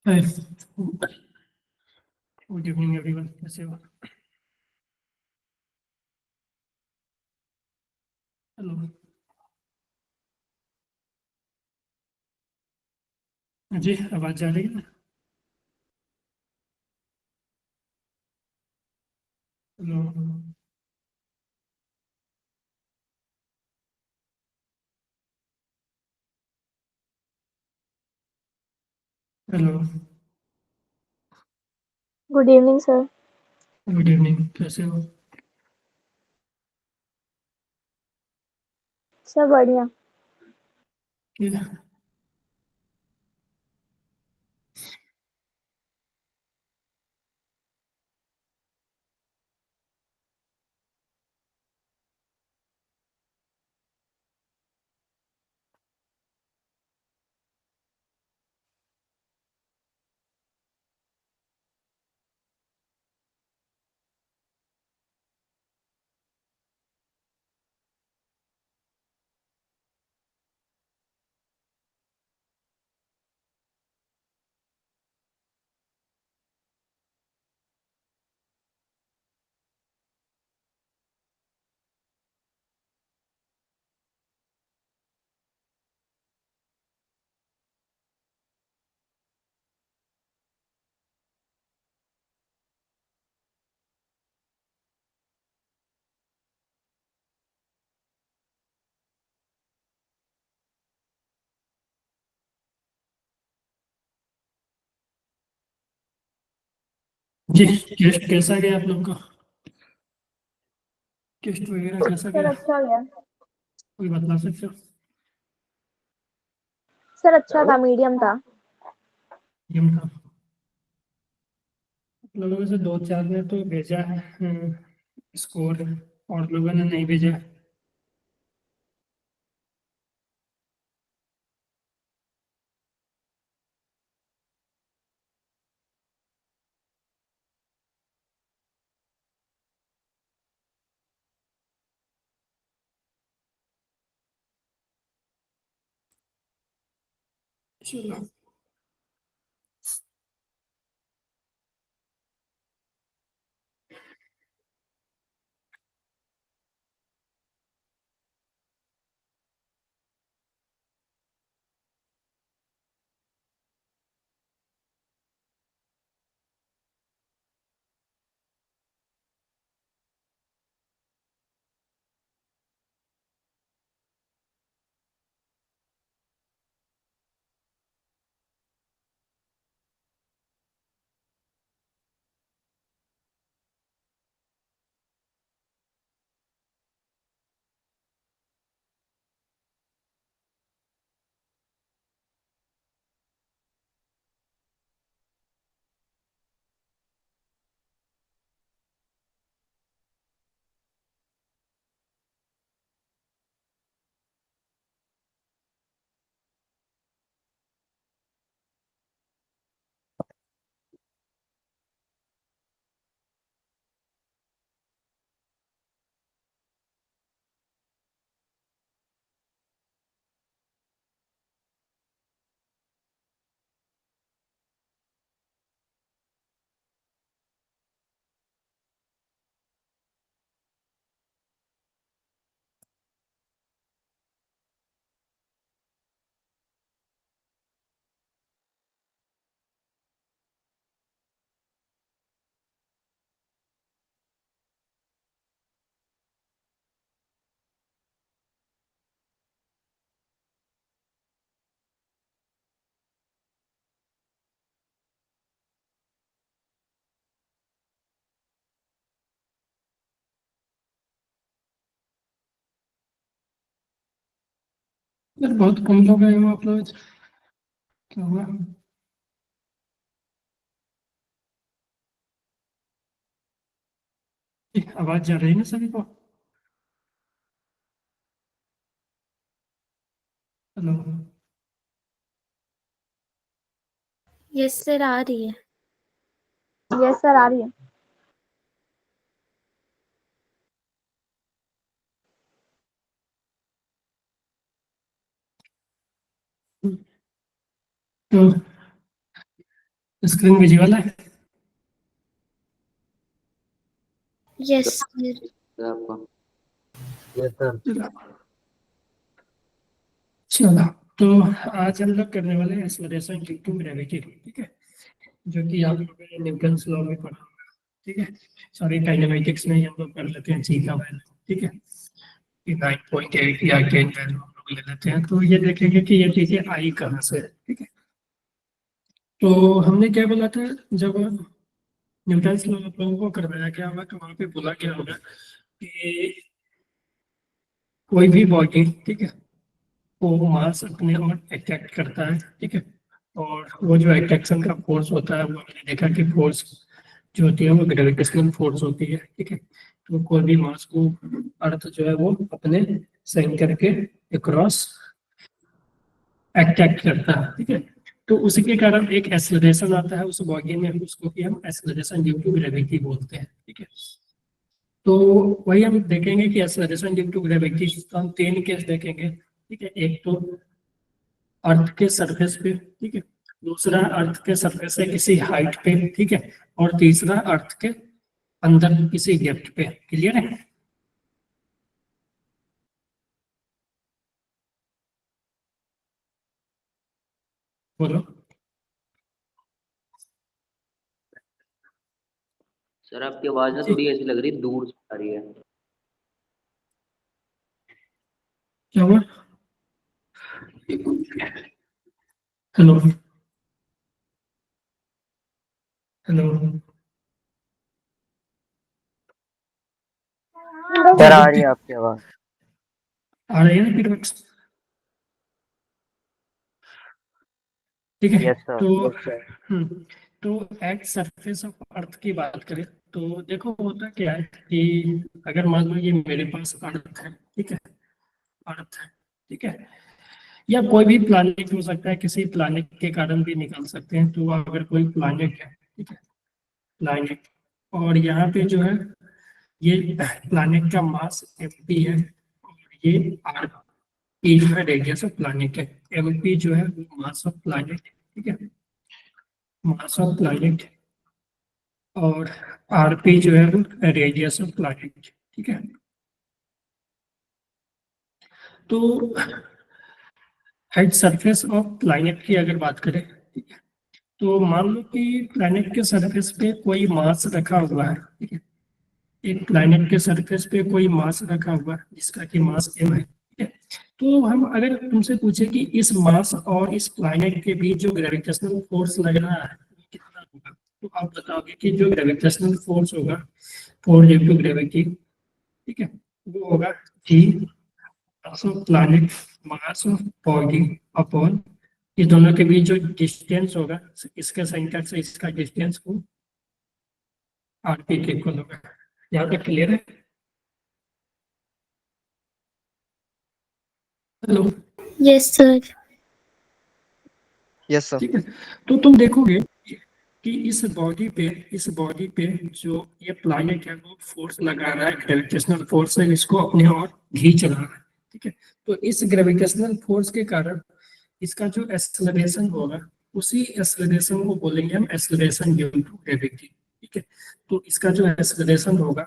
हाय, good evening everyone. कैसे हो? Hello. जी, आवाज़ जा रही है? Hello. Hello. Good evening sir. Good evening. कैसे हो? सब बढ़िया। ठीक है। जी, टेस्ट कैसा गया आप लोग का? टेस्ट वगैरह कैसा सर गया? अच्छा गया। कोई बता सकते हो? सर अच्छा था, मीडियम था। गेम का आप लोगों में से दो चार ने तो भेजा है स्कोर, और लोगों ने नहीं भेजा है। चलो। यार, बहुत कम लोग आए हो आप लोग। क्या हुआ? ठीक, आवाज़ जा रही है ना सभी को? हेलो। यस सर, आ रही है। यस सर, आ रही है। तो स्क्रीन विजिबल है? Yes, sir. आपका यस सर। चलो, तो आज हम लोग करने वाले हैं एक्सेलरेशन ड्यू टू ग्रेविटी, ठीक है, जो कि आप लोगों ने न्यूटन्स लॉ में पढ़ा होगा, ठीक है। सॉरी, काइनेमेटिक्स में ही हम लोग कर लेते हैं जी का वैल्यू, ठीक है, कि 9.8 या 10 वैल्यू हम लोग ले लेते हैं, तो ये देखेंगे कि ये चीजें आई कहाँ से है, ठीक है। तो हमने क्या बोला था, जब न्यूटन्स लॉ आप लोगों को करवाया गया होगा तो वहाँ पे बोला गया होगा कि कोई भी बॉडी, ठीक है, वो मास अपने और अट्रैक्ट करता है, ठीक है, और वो जो अट्रैक्शन का फोर्स होता है वो हमने देखा कि फोर्स जो होती है वो ग्रेविटेशनल फोर्स होती है, ठीक है। तो कोई भी मास को अर्थ जो है वो अपने सेंटर के अक्रॉस अट्रैक्ट करता है, ठीक है। तो उसी के कारण एक एक्सेलरेशन आता है उस बॉडी में, उसको कि हम एक्सेलरेशन ड्यू टू ग्रेविटी बोलते हैं, ठीक है। तो वही हम देखेंगे कि एक्सेलरेशन ड्यू टू ग्रेविटी, तो हम तीन केस देखेंगे, ठीक है। एक तो अर्थ के सरफेस पे, ठीक है, दूसरा अर्थ के सरफेस से किसी हाइट पे, ठीक है, और तीसरा अर्थ के अंदर किसी डेप्थ पे। क्लियर है? बोलो। सर आपकी आवाज ना थोड़ी ऐसी लग रही है, दूर से आ रही है। क्या हुआ? हेलो हेलो, सर आ रही है आपकी आवाज। आ रही है ना फीडबैक? ठीक है। Yes sir. तो तो एट सरफेस ऑफ अर्थ की बात करें तो देखो होता क्या है कि अगर मान लो ये मेरे पास अर्थ है, ठीक है, अर्थ है, ठीक है, या कोई भी प्लानिट हो सकता है, किसी प्लानिट के कारण भी निकल सकते हैं। तो अगर कोई प्लानिट है, ठीक है, प्लानिट, और यहाँ पे जो है ये प्लानिट का मास एमपी है, और ये आर पी जो है रेडियस ऑफ प्लानिट है। एमपी जो है वो मास ऑफ प्लानिट, ठीक है, मास ऑफ प्लानिट, और आरपी जो है वो रेडियस ऑफ प्लानिट, ठीक है। तो एट सरफेस ऑफ प्लैनेट की अगर बात करें, ठीक है, तो मान लो कि प्लैनेट के सरफेस पे कोई मास रखा हुआ है, ठीक है, एक प्लैनेट के सरफेस पे कोई मास रखा हुआ है जिसका कि मास m है, ठीक है। तो हम अगर तुमसे पूछे कि इस मास और इस प्लैनेट के बीच जो ग्रेविटेशनल फोर्स लग रहा है वो कितना होगा, तो आप बताओगे कि जो ग्रेविटेशनल फोर्स होगा फोर ड्यू टू ग्रेविटी, ठीक है, वो होगा G mass of planet mass of body upon इस दोनों के बीच जो डिस्टेंस होगा, इसके सेंटर से इसका डिस्टेंस को आरपी के इक्वल होगा। यहाँ तक क्लियर है? Hello, Yes, sir. Yes sir. ठीक है। तो तुम देखोगे कि इस बॉडी पे जो ये प्लैनेट है वो फोर्स लगा रहा है, ग्रेविटेशनल फोर्स है, इसको अपने और खींच रहा है, ठीक है। तो इस ग्रेविटेशनल फोर्स के कारण इसका जो एक्सेलरेशन होगा उसी एक्सेलरेशन को बोलेंगे हम एक्सेलरेशन ड्यू टू ग्रेविटी, ठीक है। तो इसका जो एक्सेलरेशन होगा,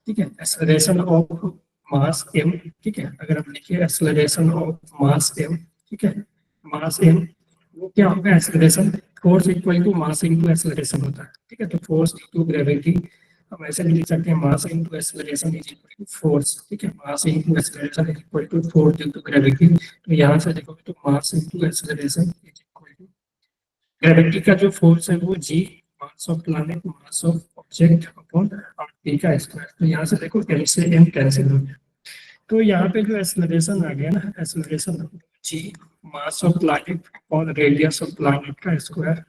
ठीक है, एक्सेलरेशन ऑफ मास m, ठीक है, अगर हम लिखिए एक्सेलरेशन ऑफ मास m, ठीक है, मास m वो क्या होगा, acceleration force equal to mass into acceleration होता है, ठीक है। तो फोर्स इनटू ग्रेविटी हम ऐसे भी लिख सकते हैं, mass into acceleration is equal to force, ठीक है, mass into acceleration is equal to force into gravity. तो यहाँ से देखोगे तो mass into acceleration is equal to gravity का जो फोर्स है वो G mass of planet mass of object upon RT का स्क्वायर। तो यहाँ से देखो एम से एम कैंसिल हो गया, तो यहाँ पे जो एक्सेलरेशन आ गया ना, acceleration G mass of planet और रेडियस ऑफ प्लैनेट का स्क्वायर।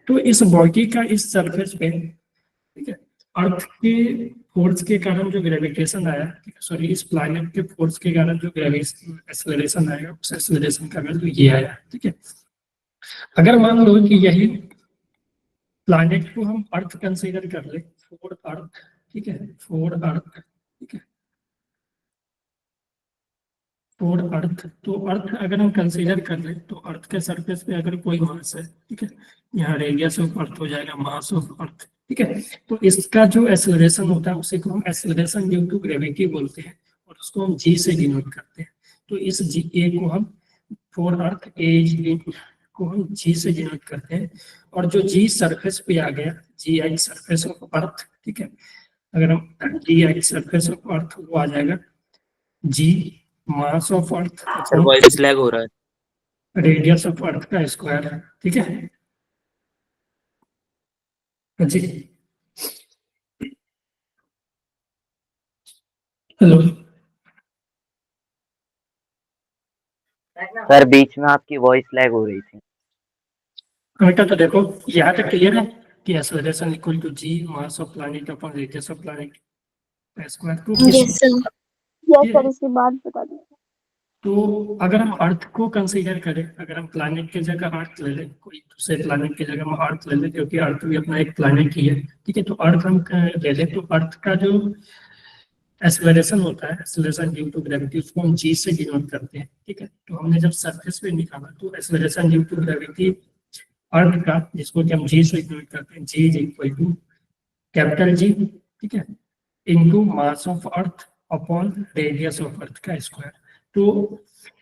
तो इस बॉडी का इस सरफेस पे, ठीक है, अर्थ के फोर्स के कारण जो ग्रेविटेशन आया, सॉरी इस प्लैनेट के फोर्स के कारण जो ग्रेविटेशन एक्सेलरेशन आएगा उस एक्सेलरेशन का वैल्यू ये आया, ठीक है। अगर मान लो कि यही प्लैनेट को हम अर्थ कंसीडर कर ले, फोर अर्थ, ठीक है, फोर अर्थ, ठीक है, फोर अर्थ, तो अर्थ अगर हम कंसीडर कर ले तो अर्थ के सरफेस पे अगर कोई मास है, ठीक है, यहाँ रेडियस ऑफ अर्थ हो जाएगा मास ऑफ अर्थ, ठीक है। तो इसका जो एक्सेलरेशन होता है उसे को हम एक्सेलरेशन ड्यू टू ग्रेविटी बोलते हैं, और उसको हम जी से डिनोट करते हैं। तो इस जी ए को हम फॉर अर्थ एज को हम जी से डिनोट करते हैं, और जो जी सरफेस पे आ गया, जी आई सरफेस ऑफ अर्थ, ठीक है। अगर हम जी आई सरफेस ऑफ अर्थ वो आ जाएगा G mass of earth sir voice lag हो रहा है। रेडियस ऑफ अर्थ का स्क्वायर है, ठीक है जी। हेलो, सर बीच में आपकी वॉइस लैग हो रही थी। बेटा तो देखो यहाँ तक क्लियर है कि acceleration equal to G mass of planet upon radius of planet का स्क्वायर। तो Yes, sir. यस सर, इसकी बात बता दीजिए। तो अगर हम अर्थ को कंसीडर करें, अगर हम प्लैनेट की जगह अर्थ ले लें, कोई दूसरे प्लैनेट की जगह हम अर्थ ले लें, क्योंकि अर्थ भी अपना एक प्लैनेट ही है, ठीक है। तो अर्थ हम ले लें, तो अर्थ का जो एक्सेलरेशन होता है, एक्सेलरेशन ड्यू टू ग्रेविटी, उसको हम जी से डिनोट करते हैं, ठीक है। तो हमने जब सरफेस पे निकाला तो acceleration due to gravity earth का, जिसको कि हम जी से डिनोट करते हैं, G is equal to capital G, ठीक है, into mass of earth upon radius of earth का स्क्वायर। तो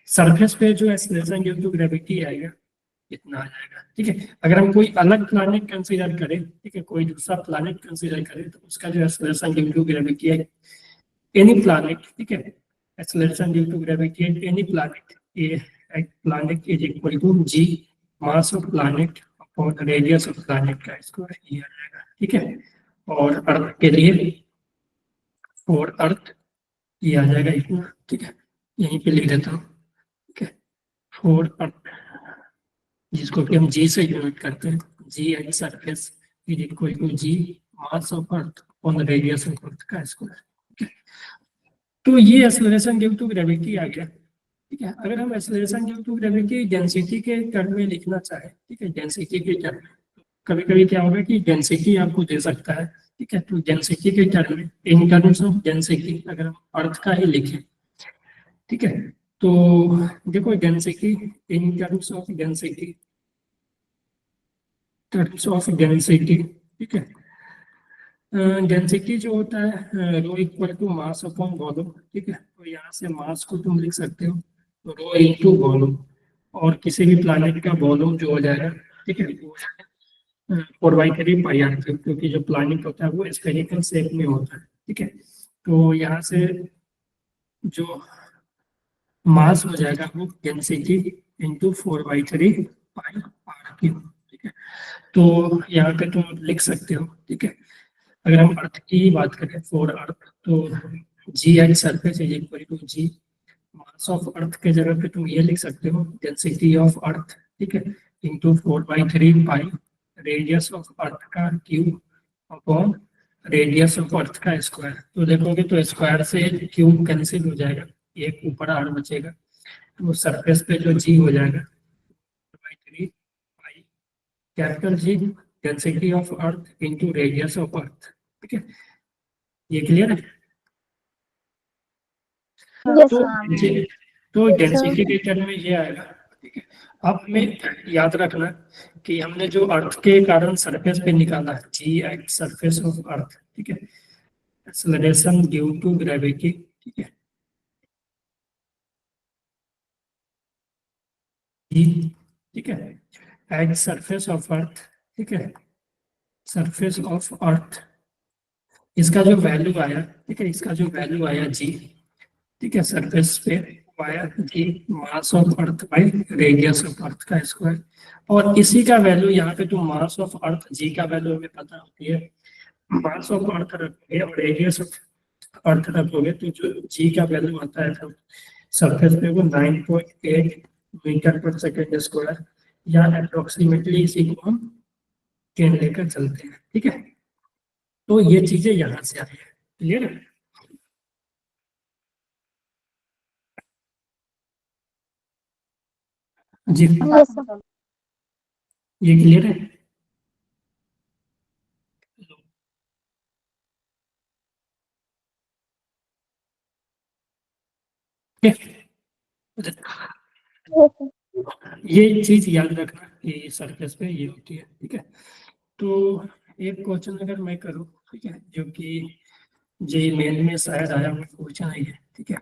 सरफेस पे जो एक्सेलरेशन ड्यू टू ग्रेविटी आएगा इतना आ जाएगा, ठीक है। अगर हम कोई अलग प्लैनेट कंसीडर करें, ठीक है, कोई दूसरा प्लैनेट कंसीडर करें, तो उसका जो एक्सेलरेशन ड्यू टू ग्रेविटी है एनी प्लैनेट, ठीक है, acceleration due to gravity at any planet, a planet is equal to G mass of planet upon radius of planet का स्क्वायर, ये आ जाएगा, ठीक है। और अर्थ के लिए फॉर अर्थ ये आ जाएगा इतना, ठीक है, यहीं पे लिख देता हूँ, ठीक है। फॉर अर्थ, जिसको कि हम जी से यूनिट करते हैं, G and surface is equal to G mass of earth on radius of earth का स्क्वायर, ठीक है। तो ये एक्सेलरेशन ड्यू टू ग्रेविटी आ गया, ठीक है। अगर हम acceleration due to gravity density के टर्म में लिखना चाहे, ठीक है, डेंसिटी के टर्म में, कभी कभी क्या होगा कि डेंसिटी आपको दे सकता है, ठीक है। तो डेंसिटी के टर्म में, इन टर्म्स ऑफ डेंसिटी अगर हम अर्थ का ही लिखें, ठीक है, तो देखो density in terms of density, terms of density, ठीक है। डेंसिटी जो होता है rho equal to mass upon volume, ठीक है। तो यहाँ से मास को तुम लिख सकते हो तो रो इनटू वॉल्यूम, और किसी भी प्लैनेट का वॉल्यूम जो हो जाएगा, ठीक है, वो 4/3 पाई आर क्यूब, क्योंकि जो प्लैनेट होता है वो स्फेरिकल शेप में होता है, ठीक है। तो यहाँ से जो मास हो जाएगा वो density into 4/3 pi R cube, ठीक है। तो यहाँ पे तुम लिख सकते हो, ठीक है। अगर हम अर्थ की ही बात करें फॉर अर्थ, तो G and surface is equal to G mass of earth के जगह पे तुम ये लिख सकते हो डेंसिटी ऑफ अर्थ, ठीक है, into 4/3 pi radius of earth का cube upon radius of earth का स्क्वायर। तो देखोगे तो स्क्वायर से क्यूब कैंसिल हो जाएगा, एक ऊपर आर बचेगा, तो सरफेस पे जो जी हो जाएगा 4/3 pi capital G density of earth into radius of earth, ठीक है। ये क्लियर है? यस तो सर। तो Yes, डेंसिटी sir. के टर्म में ये आएगा, ठीक है। अब हमें याद रखना कि हमने जो अर्थ के कारण सरफेस पे निकाला है जी एट सरफेस ऑफ अर्थ, ठीक है, एक्सेलरेशन ड्यू टू ग्रेविटी, ठीक है, जी, ठीक है, एट सरफेस ऑफ अर्थ, ठीक है, सरफेस ऑफ अर्थ, इसका जो वैल्यू आया, ठीक है, इसका जो वैल्यू आया जी, ठीक है, सरफेस पे वाया G mass of earth by radius of earth का स्क्वायर, और इसी का वैल्यू यहाँ पे तो मास ऑफ अर्थ जी का वैल्यू हमें पता होती है, मास ऑफ अर्थ रखोगे और रेडियस ऑफ अर्थ रखोगे तो जो जी का वैल्यू आता है तो सरफेस पे वो 9.8 मीटर पर सेकेंड स्क्वायर, या अप्रोक्सीमेटली इसी को हम 10 लेकर चलते हैं, ठीक है। तो ये चीजें यहाँ से आई है, क्लियर है जी? Yes, sir. ये क्लियर है? ठीक है। Yes, sir. ये चीज याद रखना कि सरफेस पे ये होती है, ठीक है। तो एक क्वेश्चन अगर मैं करूँ, ठीक है, जो कि जे मेन में शायद आया हुआ क्वेश्चन है ये, ठीक है,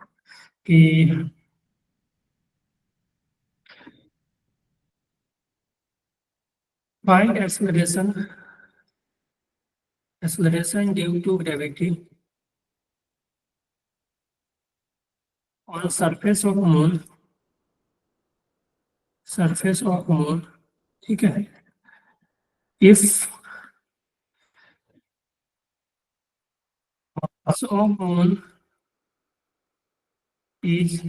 कि find acceleration due to gravity on surface of moon, ठीक है, if mass of moon is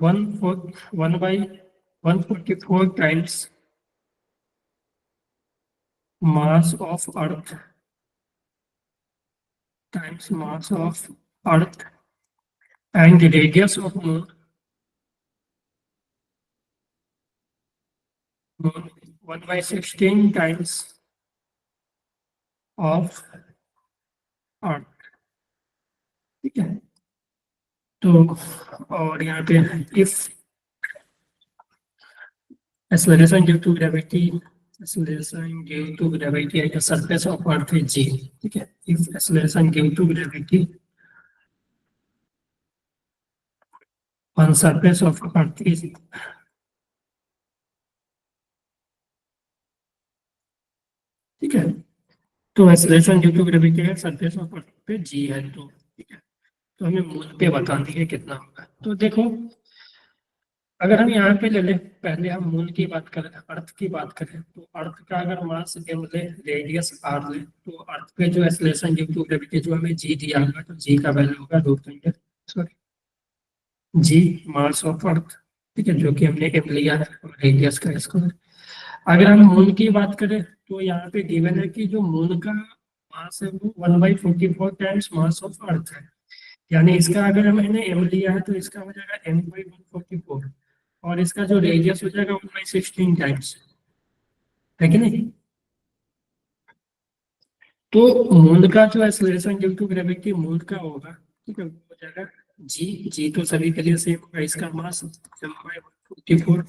1 by 144 times mass of earth and the radius of moon 1 by 16 times of earth, ठीक है। तो और यहाँ पे if acceleration due to gravity at the surface of earth is g, ठीक है, if acceleration due to gravity on surface of earth is, ठीक है, तो एक्सेलरेशन ड्यू टू ग्रेविटी है सरफेस ऑफ अर्थ पे जी है, तो ठीक है, तो हमें मून पे बता दिए कितना होगा। तो देखो अगर हम यहाँ पे ले लें, पहले हम मून की बात करें, अर्थ की बात करें, तो अर्थ का अगर मास एम ले, रेडियस आर ले, तो अर्थ पे जो एक्सेलरेशन ड्यू टू ग्रेविटी जो हमें जी दिया होगा, तो जी का वैल्यू होगा sorry ji mass of earth, ठीक है, जो कि हमने एम लिया है, और रेडियस का स्क्वायर। अगर हम मून की बात करें, तो यहाँ पे गिवन है कि जो मून का मास है वो 1/44 टाइम्स मास ऑफ अर्थ है, यानी इसका अगर मैंने एम लिया है तो इसका हो जाएगा m/144, और इसका जो रेडियस हो जाएगा 1/16 टाइम्स, है कि नहीं। तो मून का जो acceleration due to gravity moon का होगा, ठीक है, वो हो जाएगा जी तो सभी के लिए सेम होगा, इसका मास m/144,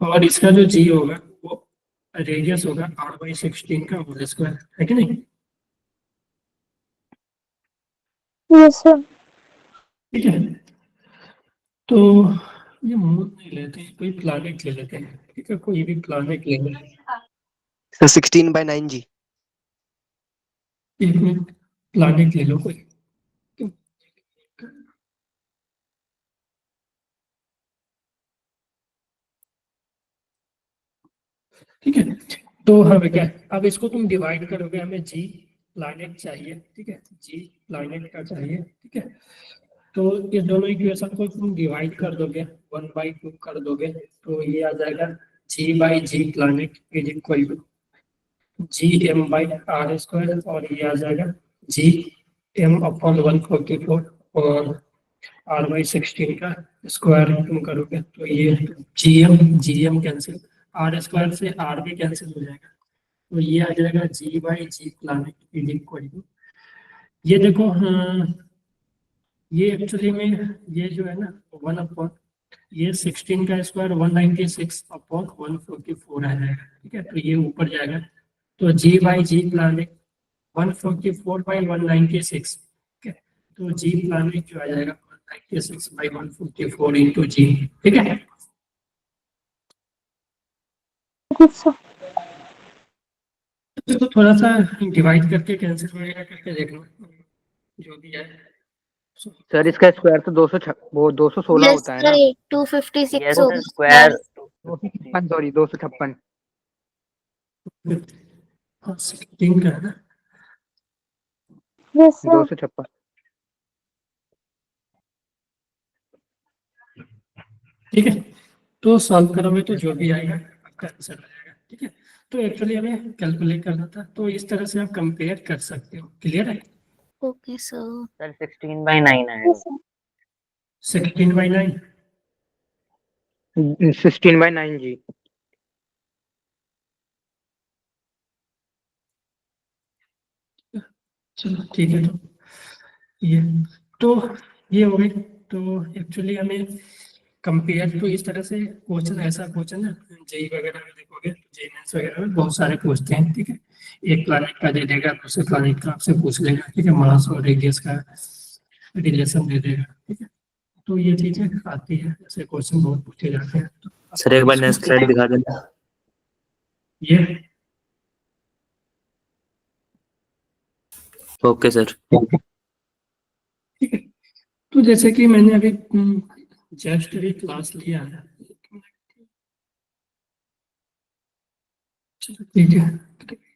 और इसका जो जी होगा वो रेडियस होगा r/16 का होल स्क्वायर, है कि नहीं। Yes sir. ठीक है, तो ये मून नहीं लेते हैं, कोई प्लानिट ले लेते हैं, ठीक है, कोई भी प्लानिट ले लेते हैं। सर 16/9 जी। एक मिनट, प्लानिट ले लो कोई। ठीक है, तो हमें क्या, अब इसको तुम डिवाइड करोगे, हमें जी प्लानिट चाहिए, ठीक है, जी प्लानिट का चाहिए, ठीक है। तो इस दोनों इक्वेशन को तुम डिवाइड कर दोगे, 1/2 कर दोगे, तो ये आ जाएगा g/g planet is equal to gm/r², और ये आ जाएगा gm/144 और r/16 का स्क्वायर तुम करोगे, तो ये gm कैंसिल, r² से r भी कैंसिल हो जाएगा, तो ये आ जाएगा g/g planet is equal to, ये देखो ये एक्चुअली में ये जो है ना 1/, ये 16 का स्क्वायर 196/144 आ जाएगा, ठीक है, तो ये ऊपर जाएगा, तो g/g प्लानिट 144/196, ठीक है, तो जी प्लानिट जो आ जाएगा 196/144 इंटू जी, ठीक है। ठीक सर। इसको थोड़ा सा डिवाइड करके कैंसिल वगैरह करके देखना जो भी है। सर इसका स्क्वायर तो 216 Yes, होता है ना। right. 256 यस होगा स्क्वायर sir. 256 सॉरी 256। हाँ 16 का है ना, यस सर। 256। ठीक है, तो सॉल्व करोगे तो जो भी आएगा आपका आंसर आ जाएगा, ठीक है। तो एक्चुअली हमें कैलकुलेट करना था, तो इस तरह से आप कंपेयर कर सकते हो, क्लियर है। Okay, sir. सर 16/9 आएगा। Yes sir. 16/9, 16/9 जी। चलो ठीक है, ये तो ये हो गई। तो एक्चुअली हमें कंपेयर टू इस तरह से क्वेश्चन, ऐसा क्वेश्चन है जेई वगैरह में देखोगे, जेई मेंस वगैरह में बहुत सारे पूछते हैं, ठीक है। एक प्लैनेट का दे देगा, दूसरे प्लैनेट का आपसे पूछ लेगा, ठीक है, मास और रेडियस का रिलेशन दे देगा, ठीक है। तो ये चीजें आती है, ऐसे क्वेश्चन बहुत पूछे जाते हैं। तो सर एक बार नेक्स्ट स्लाइड दिखा देना। ये ओके सर। ठीक है। तो जैसे कि मैंने अभी जस्ट अभी क्लास लिया है, चलो ठीक है,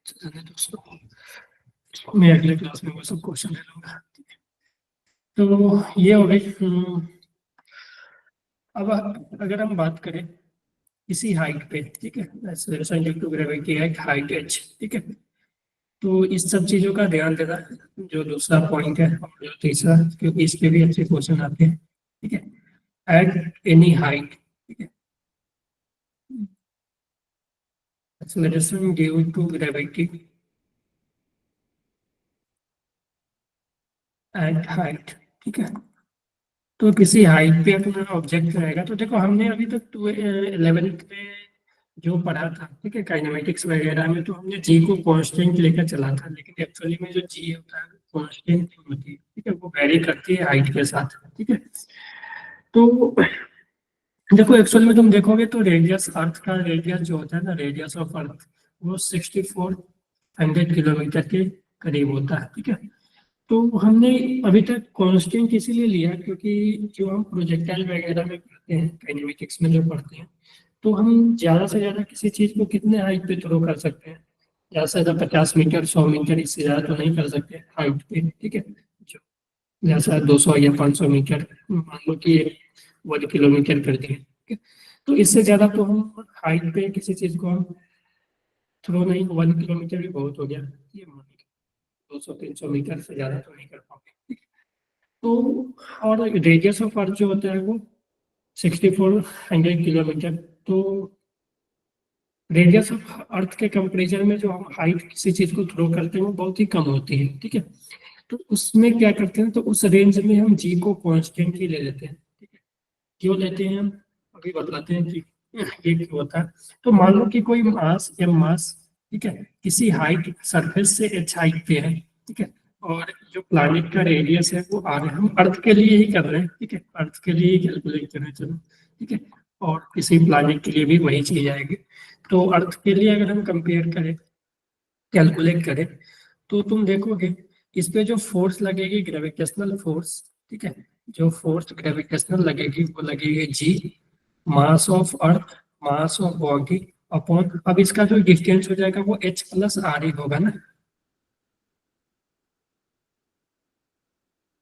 चलो दोस्तों मैं अगले क्लास में वो सब क्वेश्चन ले लूंगा, ठीक है। तो ये हो गई। अब अगर हम बात करें इसी हाइट पे, ठीक है, acceleration due to gravity at height h, ठीक है। तो इस सब चीजों का ध्यान देना, जो दूसरा पॉइंट है और जो तीसरा, क्योंकि इस पे भी अच्छे क्वेश्चन आते हैं, ठीक है। एट एनी हाइट, ठीक है, acceleration due to gravity at height, ठीक है। तो किसी हाइट पे अपना ऑब्जेक्ट रहेगा, तो देखो हमने अभी तक 11th में जो पढ़ा था, ठीक है, काइनेमेटिक्स वगैरह में, तो हमने जी को कांस्टेंट लेकर चला था, लेकिन एक्चुअली में जो जी होता है कांस्टेंट नहीं होती है, ठीक है, वो वैरी करती है हाइट के साथ, ठीक है। तो देखो एक्चुअली में तुम देखोगे तो रेडियस, अर्थ का रेडियस जो होता है ना, रेडियस ऑफ अर्थ, वो 6400 किलोमीटर के करीब होता है, ठीक है। तो हमने अभी तक कांस्टेंट इसीलिए लिया क्योंकि जो हम प्रोजेक्टाइल वगैरह में पढ़ते हैं, काइनेमेटिक्स में जो पढ़ते हैं, तो हम ज्यादा से ज्यादा किसी चीज को कितने हाइट पे थ्रो कर सकते हैं, ज्यादा से ज्यादा 50 मीटर, 100 मीटर, इससे ज्यादा तो नहीं कर सकते हाइट पे, ठीक है। जो जैसा 200 या 500 मीटर, मान लो कि 1 किलोमीटर कर दिए, ठीक है। तो इससे ज्यादा तो हम हाइट पे किसी चीज को हम थ्रो नहीं, 1 किलोमीटर भी बहुत हो गया, ये मान लो 200-300 मीटर से ज्यादा तो नहीं कर पाओगे। तो और रेडियस ऑफ अर्थ जो होता है वो 6400 किलोमीटर। तो रेडियस ऑफ अर्थ के कंपेरिजन में जो हम हाइट किसी चीज को थ्रो करते हैं वो बहुत ही कम होती है, ठीक है। तो उसमें क्या करते हैं, तो उस रेंज में हम जी को कांस्टेंट ही ले लेते हैं, ठीक है। क्यों लेते हैं हम अभी बताते हैं कि ये क्यों होता है। तो मान लो कि कोई मास एम मास, ठीक है, किसी हाइट सरफेस से एच हाइट पे है, ठीक है, और जो प्लैनेट का रेडियस है वो आर है, हम अर्थ के लिए ही कर रहे हैं, ठीक है, अर्थ के लिए ही कैलकुलेट कर रहे हैं, चलो ठीक है। और किसी प्लैनेट के लिए भी वही चीज आएगी। तो अर्थ के लिए अगर हम कंपेयर करें, कैलकुलेट करें, तो तुम देखोगे इस पे जो फोर्स लगेगी, ग्रेविटेशनल फोर्स, ठीक है, जो फोर्स ग्रेविटेशनल लगेगी वो लगेगी G, mass of earth, mass of body upon, अब इसका जो डिस्टेंस हो जाएगा वो h प्लस आर ही होगा ना,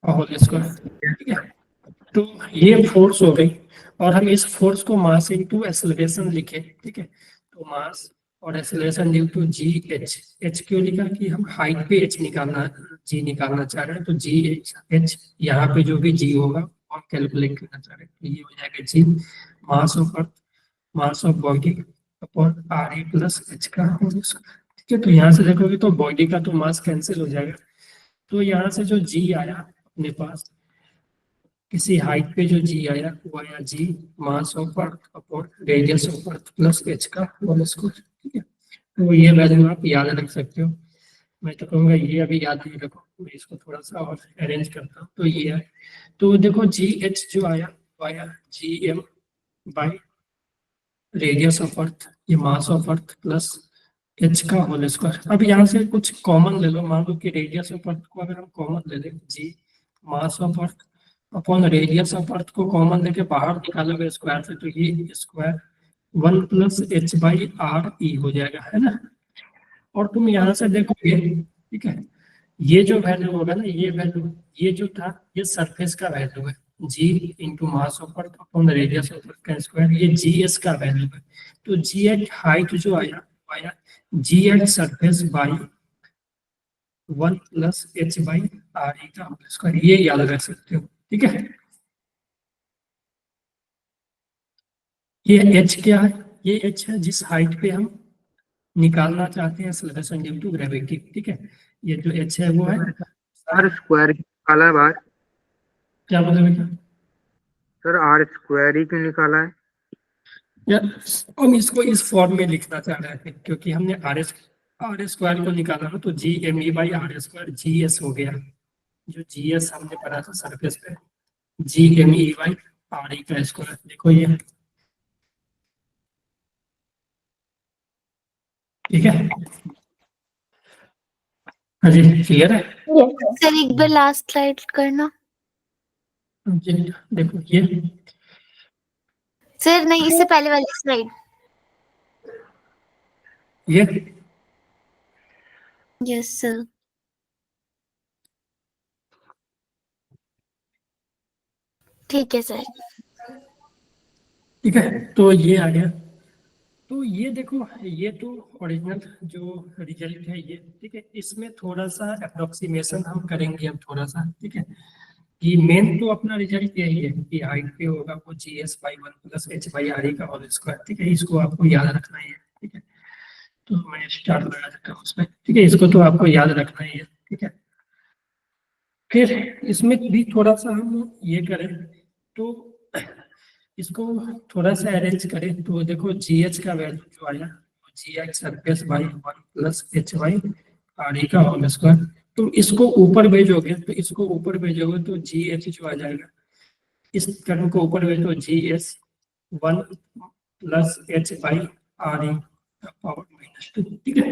होल स्क्वायर, ठीक है। तो ये फोर्स हो गई, और हम इस फोर्स को मास इनटू एक्सेलरेशन लिखे, ठीक है। तो मास और acceleration due to G H, H क्यों लिखा कि हम हाइट पे एच निकालना, जी निकालना चाह रहे हैं, तो जी एच एच, यहाँ पे जो भी जी होगा वो हम कैलकुलेट करना चाह रहे हैं, तो ये हो जाएगा G mass of earth, mass of body upon R E plus H का होल स्क्वायर, ठीक है। तो यहाँ से देखोगे तो बॉडी का तो मास कैंसिल हो जाएगा, तो यहाँ से जो जी आया अपने पास, किसी हाइट पे जो जी आया वो आया G mass of earth upon radius of earth plus H का होल स्क्वायर, ठीक है। तो ये वैल्यू आप याद रख सकते हो। मैं तो कहूँगा ये अभी याद नहीं रखो, मैं इसको थोड़ा सा और अरेंज करता हूँ। तो ये है, तो देखो जी एच जो आया वो आया G M by radius of earth, ये mass of earth plus H का होल स्क्वायर। अब यहाँ से कुछ कॉमन ले लो, मान लो कि रेडियस ऑफ अर्थ को अगर हम कॉमन ले लें, G mass of earth upon radius of earth को कॉमन लेके बाहर निकालोगे स्क्वायर से, तो ये square 1 plus H by R E हो जाएगा, है ना। और तुम यहाँ से देखोगे, ठीक है, ये जो वैल्यू होगा ना, ये वैल्यू, ये जो था ये सरफेस का वैल्यू है, G into mass of earth upon radius of earth का स्क्वायर, ये जी एस का वैल्यू है। तो जी एट हाइट जो आया वो आया G at surface by 1 plus H by R E का होल स्क्वायर, ये याद रख सकते हो, ठीक है। ये एच क्या है, ये एच है जिस हाइट पे हम निकालना चाहते हैं एक्सेलरेशन ड्यू टू ग्रेविटी, ठीक है। ये जो एच है वो है, सर स्क्वायर काला बार, क्या बोले बेटा, सर आर स्क्वायर ही क्यों निकाला है? या हम इसको इस फॉर्म में लिखना चाह रहे थे क्योंकि हमने आर स्क्वायर को निकाला ना, तो G M E by R square G S हो गया। जो जी एस हमने पढ़ा था सरफेस पे, G M E by R E का स्क्वायर, देखो ये, ठीक है। हाँ जी, क्लियर है। Yes. सर एक बार लास्ट स्लाइड करना। जी देखो ये, सर नहीं, इससे पहले वाली स्लाइड। ये यस सर। ठीक है सर। ठीक है, तो ये आ गया। तो ये देखो, ये तो ओरिजिनल जो रिजल्ट है ये, ठीक है। इसमें थोड़ा सा अप्रोक्सीमेशन हम करेंगे अब थोड़ा सा, ठीक है। कि मेन तो अपना रिजल्ट यही है कि हाइट पे होगा वो G S by one plus H by R E का होल स्क्वायर, ठीक है। इसको आपको याद रखना ही है, ठीक है। तो मैं स्टार्ट लगा देता हूँ उसमें, ठीक है। इसको तो आपको याद रखना ही है, ठीक है। फिर इसमें भी थोड़ा सा हम ये करें तो इसको थोड़ा सा अरेंज करें तो देखो जी एच का वैल्यू जो आया, जी H surface by one plus H by R E का होल स्क्वायर। तो इसको ऊपर भेजोगे, तो इसको ऊपर भेजोगे तो जी एच जो आ जाएगा, इस टर्म को ऊपर भेजो, G S one plus H by R E का पावर -2, ठीक है।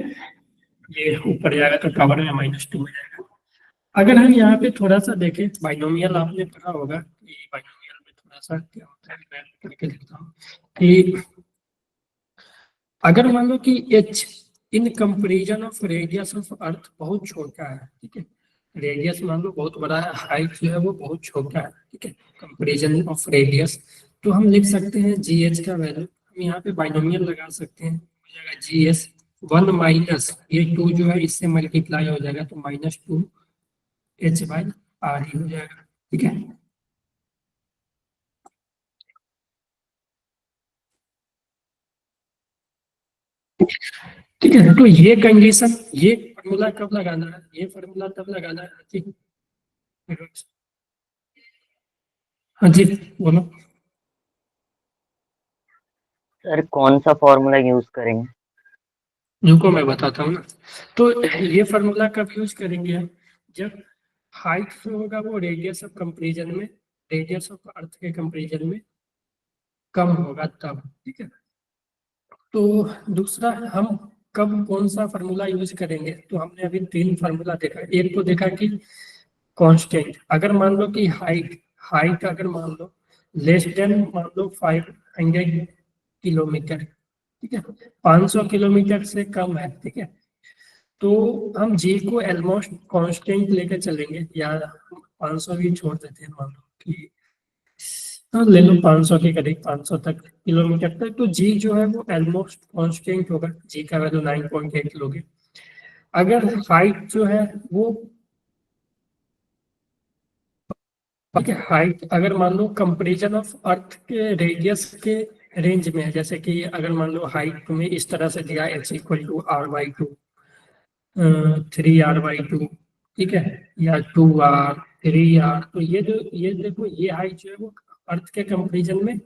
ये ऊपर जाएगा तो पावर में -2 हो जाएगा। अगर हम यहाँ पे थोड़ा सा देखें, बाइनोमियल आपने पढ़ा होगा कि बाइनोमियल में थोड़ा सा क्या होता है, मैं करके लिखता हूँ कि अगर मान लो कि h in comparison of radius of अर्थ बहुत छोटा है, ठीक है। रेडियस मान लो बहुत बड़ा है, हाइट जो है वो बहुत छोटा है, ठीक है। कंपेरिजन ऑफ रेडियस, तो हम लिख सकते हैं जी एच का वैल्यू, हम यहाँ पे बाइनोमियल लगा सकते हैं, हो जाएगा जी एस वन माइनस ये टू जो है इससे मल्टीप्लाई हो जाएगा तो -2 एच बाई आर ही हो जाएगा, ठीक है। ठीक है, तो ये कंडीशन, ये फॉर्मूला कब लगाना है, ये फॉर्मूला तब लगाना है, ठीक। हाँ जी बोलो। सर कौन सा फॉर्मूला यूज करेंगे? रुको मैं बताता हूँ ना। तो ये फॉर्मूला कब यूज करेंगे हम, जब हाइट जो होगा वो रेडियस ऑफ कंपेरिजन में, रेडियस ऑफ अर्थ के कंपेरिजन में कम होगा तब, ठीक है। तो दूसरा हम कब कौन सा फार्मूला यूज करेंगे, तो हमने अभी 3 फार्मूला देखा। एक तो देखा कि कांस्टेंट, अगर मान लो कि हाइट हाइट अगर मान लो लेस देन मान लो 500 किलोमीटर, ठीक है, 500 किलोमीटर से कम है, ठीक है। तो हम जी को ऑलमोस्ट कांस्टेंट लेकर चलेंगे, या 500 भी छोड़ देते हैं, मान लो कि हाँ ले लो 500 के करीब, 500 तक किलोमीटर तक, तो जी जो है वो ऑलमोस्ट कांस्टेंट होगा, जी का वैल्यू 9.8 लोगे। अगर हाइट जो है वो, ठीक है, हाइट अगर मान लो कंपेरिजन ऑफ अर्थ के रेडियस के रेंज में है, जैसे कि अगर मान लो हाइट तुम्हें इस तरह से दिया H equal to R by two, 3r/2, ठीक है, या 2r 3r, तो ये जो, ये देखो ये हाइट जो है वो अर्थ के कंपेरिजन में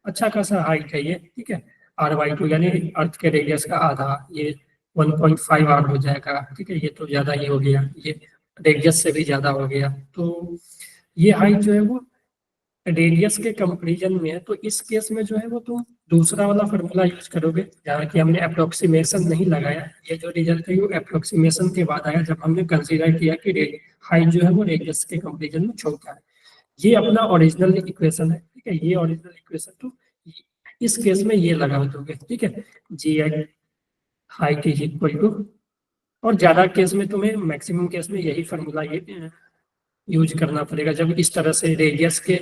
अच्छा खासा हाइट है ये, ठीक है। r/2 यानी अर्थ के रेडियस का आधा, ये 1.5r हो जाएगा, ठीक है। ये तो ज्यादा ही हो गया, ये रेडियस से भी ज्यादा हो गया। तो ये हाइट जो है वो रेडियस के कंपेरिजन में है, तो इस केस में जो है वो तुम दूसरा वाला फार्मूला यूज करोगे, जहाँ कि हमने अप्रोक्सीमेशन नहीं लगाया। ये जो रिजल्ट है वो अप्रोक्सीमेशन के बाद आया, जब हमने कंसीडर किया कि हाइट जो है वो रेडियस के कंपेरिजन में छोटा है। ये अपना ओरिजिनल इक्वेशन है, ठीक है। ये ओरिजिनल इक्वेशन, तो इस केस में ये लगा दोगे, ठीक है। G H height is equal to, और ज्यादा केस में तुम्हें, मैक्सिमम केस में यही फार्मूला ये यूज करना पड़ेगा, जब इस तरह से रेडियस के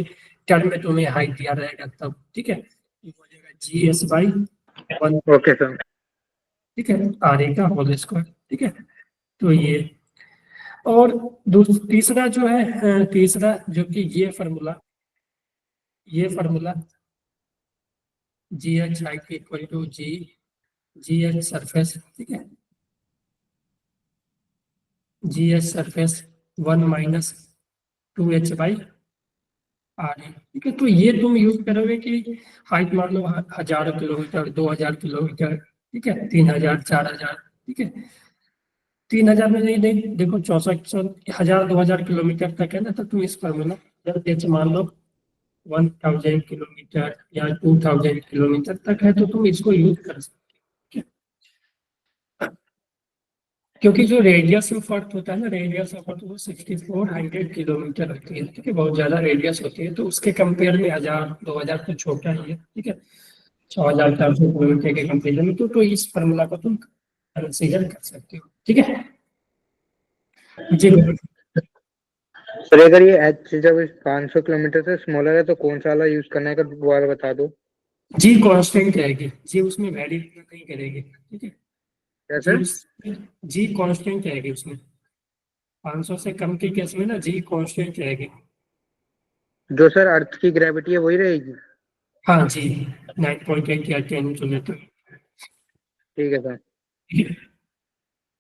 टर्म में तुम्हें हाइट दिया रहेगा तब, ठीक है। ये हो जाएगा G S by one, okay sir. ठीक है, आर ए का होल स्क्वायर, ठीक है। तो ये, और तीसरा जो है, तीसरा जो कि ये formula G H height equal to G H surface, ठीक है, G H surface 1 - 2 H by आ रही, ठीक है। तो ये तुम यूज करोगे कि हाइट मान लो 1000 किलोमीटर, 2000 किलोमीटर, ठीक है, 3000, 4000, ठीक है। 3000 में नहीं, नहीं देखो 6400, 1000, 2000 किलोमीटर तक है ना, तो तुम इस फॉर्मूला जब एच मान लो 1000 किलोमीटर या 2000 किलोमीटर तक है, तो तुम इसको यूज कर सकते हो, ठीक है। क्योंकि जो रेडियस ऑफ अर्थ होता है ना, रेडियस ऑफ अर्थ वो 6400 किलोमीटर होती है, ठीक है, बहुत ज्यादा रेडियस होती है। तो उसके कंपेयर में 1000, 2000 तो छोटा ही है, ठीक है। 6400 किलोमीटर के कंपेरिजन में तो इस फॉर्मूला को तुम कंसीडर कर सकते हो, ठीक है जी। सर अगर ये एच जब 500 किलोमीटर से स्मॉलर है तो कौन सा वाला यूज करना है, का दोबारा बता दो। जी कांस्टेंट रहेगी, जी उसमें वैरी नहीं करेगी, ठीक है। क्या जी सर? उस जी कांस्टेंट रहेगी उसमें, 500 से कम के केस में ना जी कांस्टेंट रहेगी। जो सर अर्थ की ग्रेविटी है वही रहेगी? हाँ जी, 9.8 या 10 जो लेते हैं, ठीक है सर। ठीक है।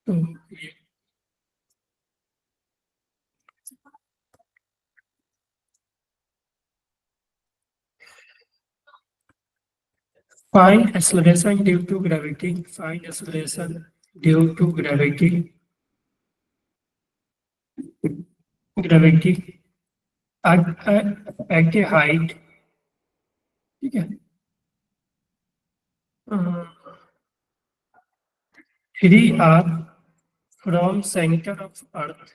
तो ये find acceleration due to gravity, find acceleration due to gravity at a height, ठीक है, 3r from center of earth,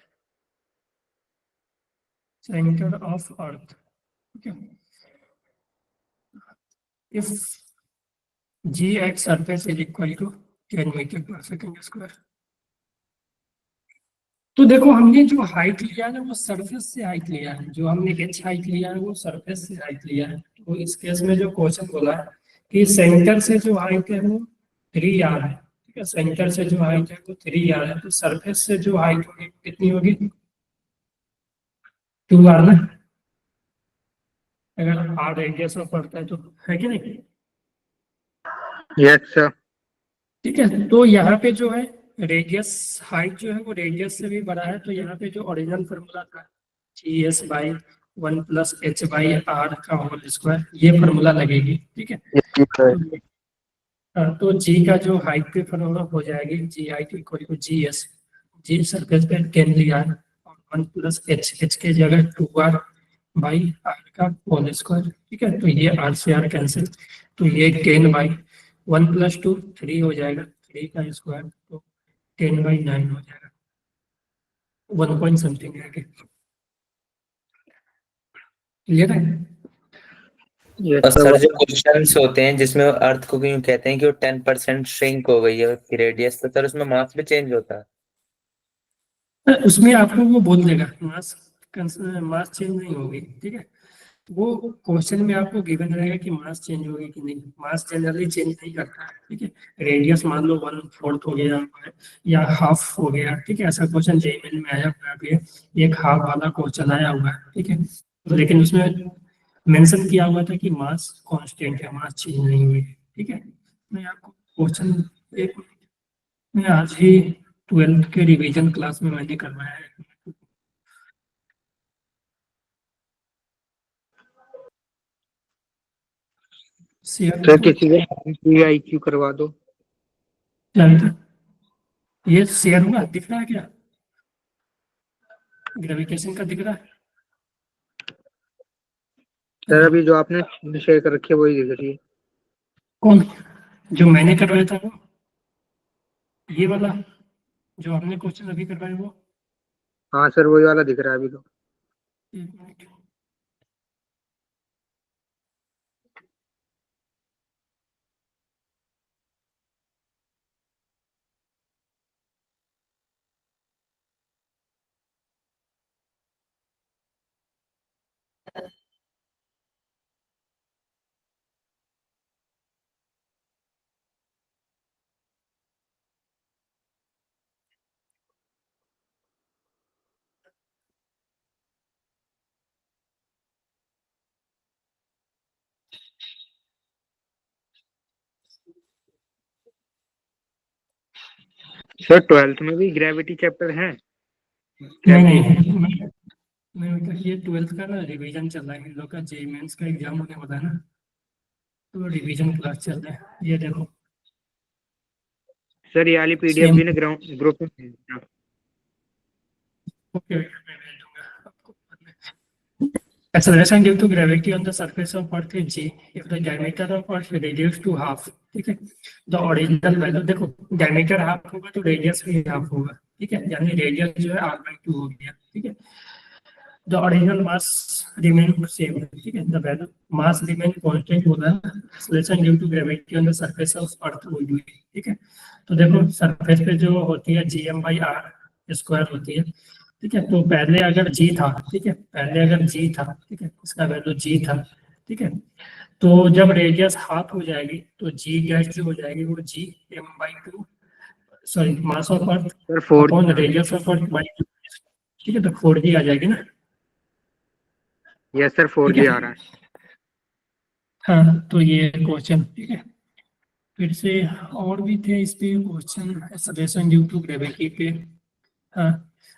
ठीक है। if g at surface is equal to 10 metre पर सेकंड स्क्वायर। तो देखो हमने जो हाइट लिया है ना, वो सरफेस से हाइट लिया है, जो हमने एच हाइट लिया है वो सरफेस से हाइट लिया है। तो इस केस में जो क्वेश्चन बोला है कि सेंटर से जो हाइट है वो 3r है, ठीक है, सेंटर से जो हाइट है वो 3r है, तो सरफेस से जो हाइट होगी कितनी होगी, 2r ना, अगर r रेडियस में पड़ता है तो, है कि नहीं। Yes sir. ठीक है, तो यहाँ पे जो है रेडियस, हाइट जो है वो रेडियस से भी बड़ा है, तो यहाँ पे जो ओरिजिनल फॉर्मूला था GS/1 + h/r का होल स्क्वायर, ये फॉर्मूला लगेगी, ठीक है। तो जी का जो हाइट पे फॉर्मूला हो जाएगी, G height equal to GS, G surface पे 10 लिया है, और 1 + h के जगह 2r/r का होल स्क्वायर, ठीक है। तो ये r से r कैंसिल, तो ये 10/1 + 2 3 हो जाएगा, 3 का स्क्वायर तो 10/9 हो जाएगा, 1 पॉइंट समथिंग है। क्लियर है। यस और सर जो सर। क्वेश्चंस होते हैं जिसमें अर्थ को क्यों कहते हैं कि वो 10% श्रिंक हो गई है उसकी रेडियस, तो सर उसमें मास भी चेंज होता है? उसमें आपको वो बोल देगा मास, मास चेंज नहीं होगी, ठीक है। वो क्वेश्चन में आपको गिवन रहेगा कि मास चेंज होगी कि नहीं, मास जनरली चेंज नहीं करता है, ठीक है। रेडियस मान लो 1/4 हो गया या हाफ हो गया, ठीक है, ऐसा क्वेश्चन जेईई में आया हुआ है अभी, एक हाफ वाला क्वेश्चन आया हुआ है, ठीक है। तो लेकिन उसमें मेंशन किया हुआ था कि मास कांस्टेंट है, मास चेंज नहीं हुई है, ठीक है। मैं आपको क्वेश्चन एक, मैं आज ही 12th के रिवीजन क्लास में मैंने करवाया है। शेयर सर किसी को IQ करवा दो। ये शेयर हुआ, दिख रहा है क्या, ग्रेविटेशन का दिख रहा है। सर अभी जो आपने शेयर कर रखी है वही दिख रही है। कौन, जो मैंने करवाया था वो, ये वाला जो आपने क्वेश्चन अभी करवाया वो, हाँ सर वही वाला दिख रहा है अभी तो। एक मिनट। सर 12th में भी ग्रेविटी चैप्टर है? नहीं नहीं, मैंने कहा ये 12th का ना रिवीजन चल रहा है, इन लोग का जे मेंस का एग्जाम होने वाला है ना, तो रिवीजन क्लास चल रहा है। ये देखो सर ये वाली पीडीएफ सेम। भी ना ग्राउंड ग्रुप में भेज देना। ओके मैं भेज दूंगा आपको बाद में। Acceleration due to gravity on the surface of Earth is g if the diameter of Earth is reduced to half। ठीक है, the original value देखो diameter हाफ होगा तो रेडियस भी हाफ होगा। ठीक है, यानी रेडियस जो है r/2 हो गया। ठीक है, the original mass remain same। ठीक है, the value mass remain constant होगा acceleration due to gravity on the surface of Earth हो गई। ठीक है, तो देखो सरफेस पे जो होती है gm/r² होती है। ठीक है, तो पहले अगर जी था, ठीक है, पहले अगर जी था, ठीक है, इसका वैल्यू जी था। ठीक है, तो जब रेडियस हाफ हो जाएगी तो जी गैस जो हो जाएगी वो जी m/2, sorry mass of earth sir 4 upon radius of earth by. ठीक है, तो 4g आ जाएगी ना। यस सर 4 ठीक जी है, आ रहा है। हाँ तो ये क्वेश्चन। ठीक है, फिर से और भी थे इस पे question acceleration due to gravity पे। हाँ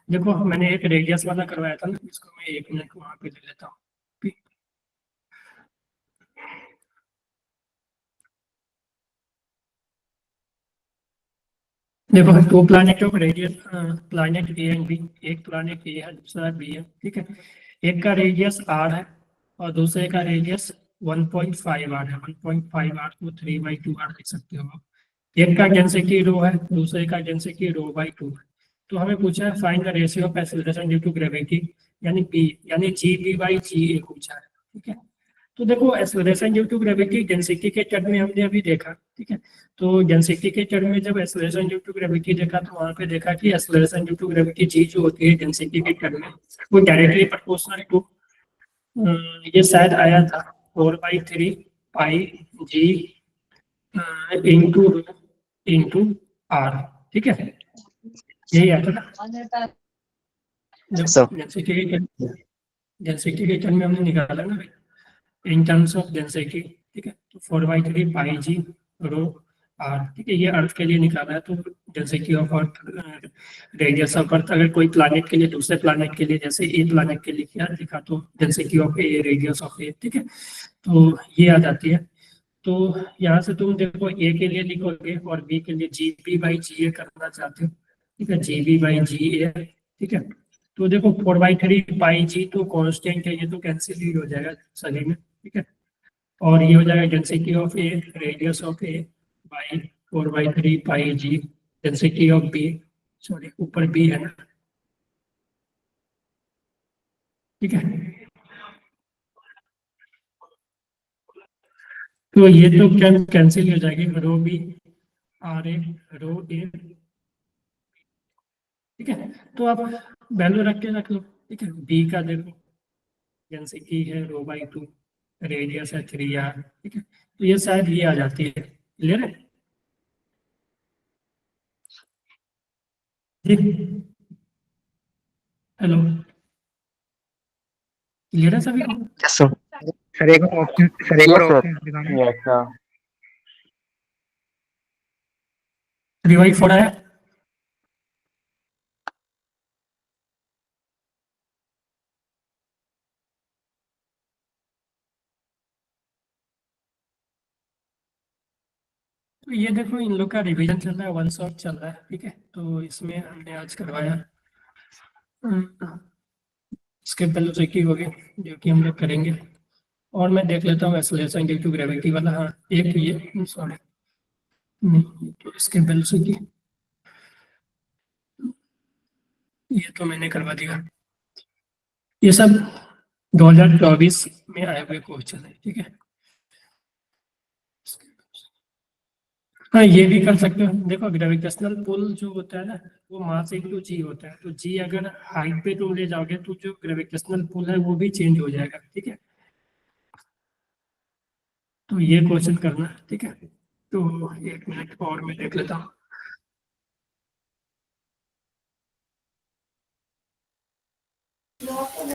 देखो मैंने एक रेडियस वाला करवाया था ना, इसको मैं 1 मिनट वहां पे ले लेता हूँ। देखो two planet of radius, planet A and B, एक प्लैनेट ए है दूसरा बी है। ठीक है, एक का रेडियस आर है और दूसरे का रेडियस 1.5 आर है। 1.5 आर को 3/2 आर लिख सकते हो। एक का डेंसिटी रो है, दूसरे का डेंसिटी रो/2 है। तो हमें पूछा है find the ratio of acceleration due to gravity, यानी बी, यानी जी बी बाई जी ए पूछा है। ठीक है, तो देखो acceleration due to gravity density के टर्म में हमने अभी देखा। ठीक है, तो डेंसिटी के टर्म में जब एक्सेलरेशन ड्यू टू ग्रेविटी देखा तो वहां पे देखा कि acceleration due to gravity G जो होती है डेंसिटी के टर्म में वो डायरेक्टली प्रोपोर्शनल टू, ये शायद आया था 4/3 pi ji into into are. ठीक है, यही आता था सर जब डेंसिटी के टर्म में हमने निकाला ना इन टर्म्स ऑफ डेंसिटी। ठीक है, तो 4/3 पाई जी रो आर। ठीक है, ये अर्थ के लिए निकाला है, तो density of earth, radius of अर्थ, अगर कोई प्लैनेट के लिए दूसरे प्लैनेट के लिए जैसे ए प्लैनेट के लिए क्या लिखा तो density of A radius of A. ठीक है, तो ये आ जाती है। तो यहाँ से तुम देखो ए के लिए लिखोगे और बी के लिए जी बी बाई जी ए करना चाहते हो। ठीक है, जी बी बाई जी ए। ठीक है, तो देखो 4/3 पाई जी तो कांस्टेंट है, ये तो कैंसिल ही हो जाएगा सभी में। ठीक है, और ये हो जाएगा density of A radius of A by 4/3 pi G density of B, sorry ऊपर बी है ना। ठीक है, तो ये तो कैंसिल हो जाएगी रो बी आर ए रो ए। ठीक है, तो आप वैल्यू रख के रख लो। ठीक है, बी का देखो डेंसिटी है रो/2, रेडियस है 3r। ठीक है, तो ये शायद ये आ जाती है। क्लियर है जी? हेलो, क्लियर है सभी को? यस सर सर एक ऑप्शन, सर एक Yes, और sir. ऑप्शन दिखाना। Yes sir. 3/4 है। तो ये देखो इन लोग का रिवीजन चल रहा है, वन शॉट चल रहा है। ठीक है, तो इसमें हमने आज करवाया इसके वेलोसिटी हो गई जो कि हम लोग करेंगे। और मैं देख लेता हूँ एक्सेलरेशन ड्यू टू ग्रेविटी वाला। हाँ एक ये सॉरी नहीं, तो इसके वेलोसिटी ये तो मैंने करवा दिया। ये सब 2024 में आए हुए क्वेश्चन है। ठीक है, हाँ ये भी कर सकते हो। देखो ग्रेविटेशनल पुल जो होता है ना वो मास इंटू जी होता है, तो जी अगर हाइट पे तुम ले जाओगे तो जो ग्रेविटेशनल पुल है वो भी चेंज हो जाएगा। ठीक है, तो ये क्वेश्चन करना। ठीक है, तो 1 मिनट और मैं देख लेता हूँ।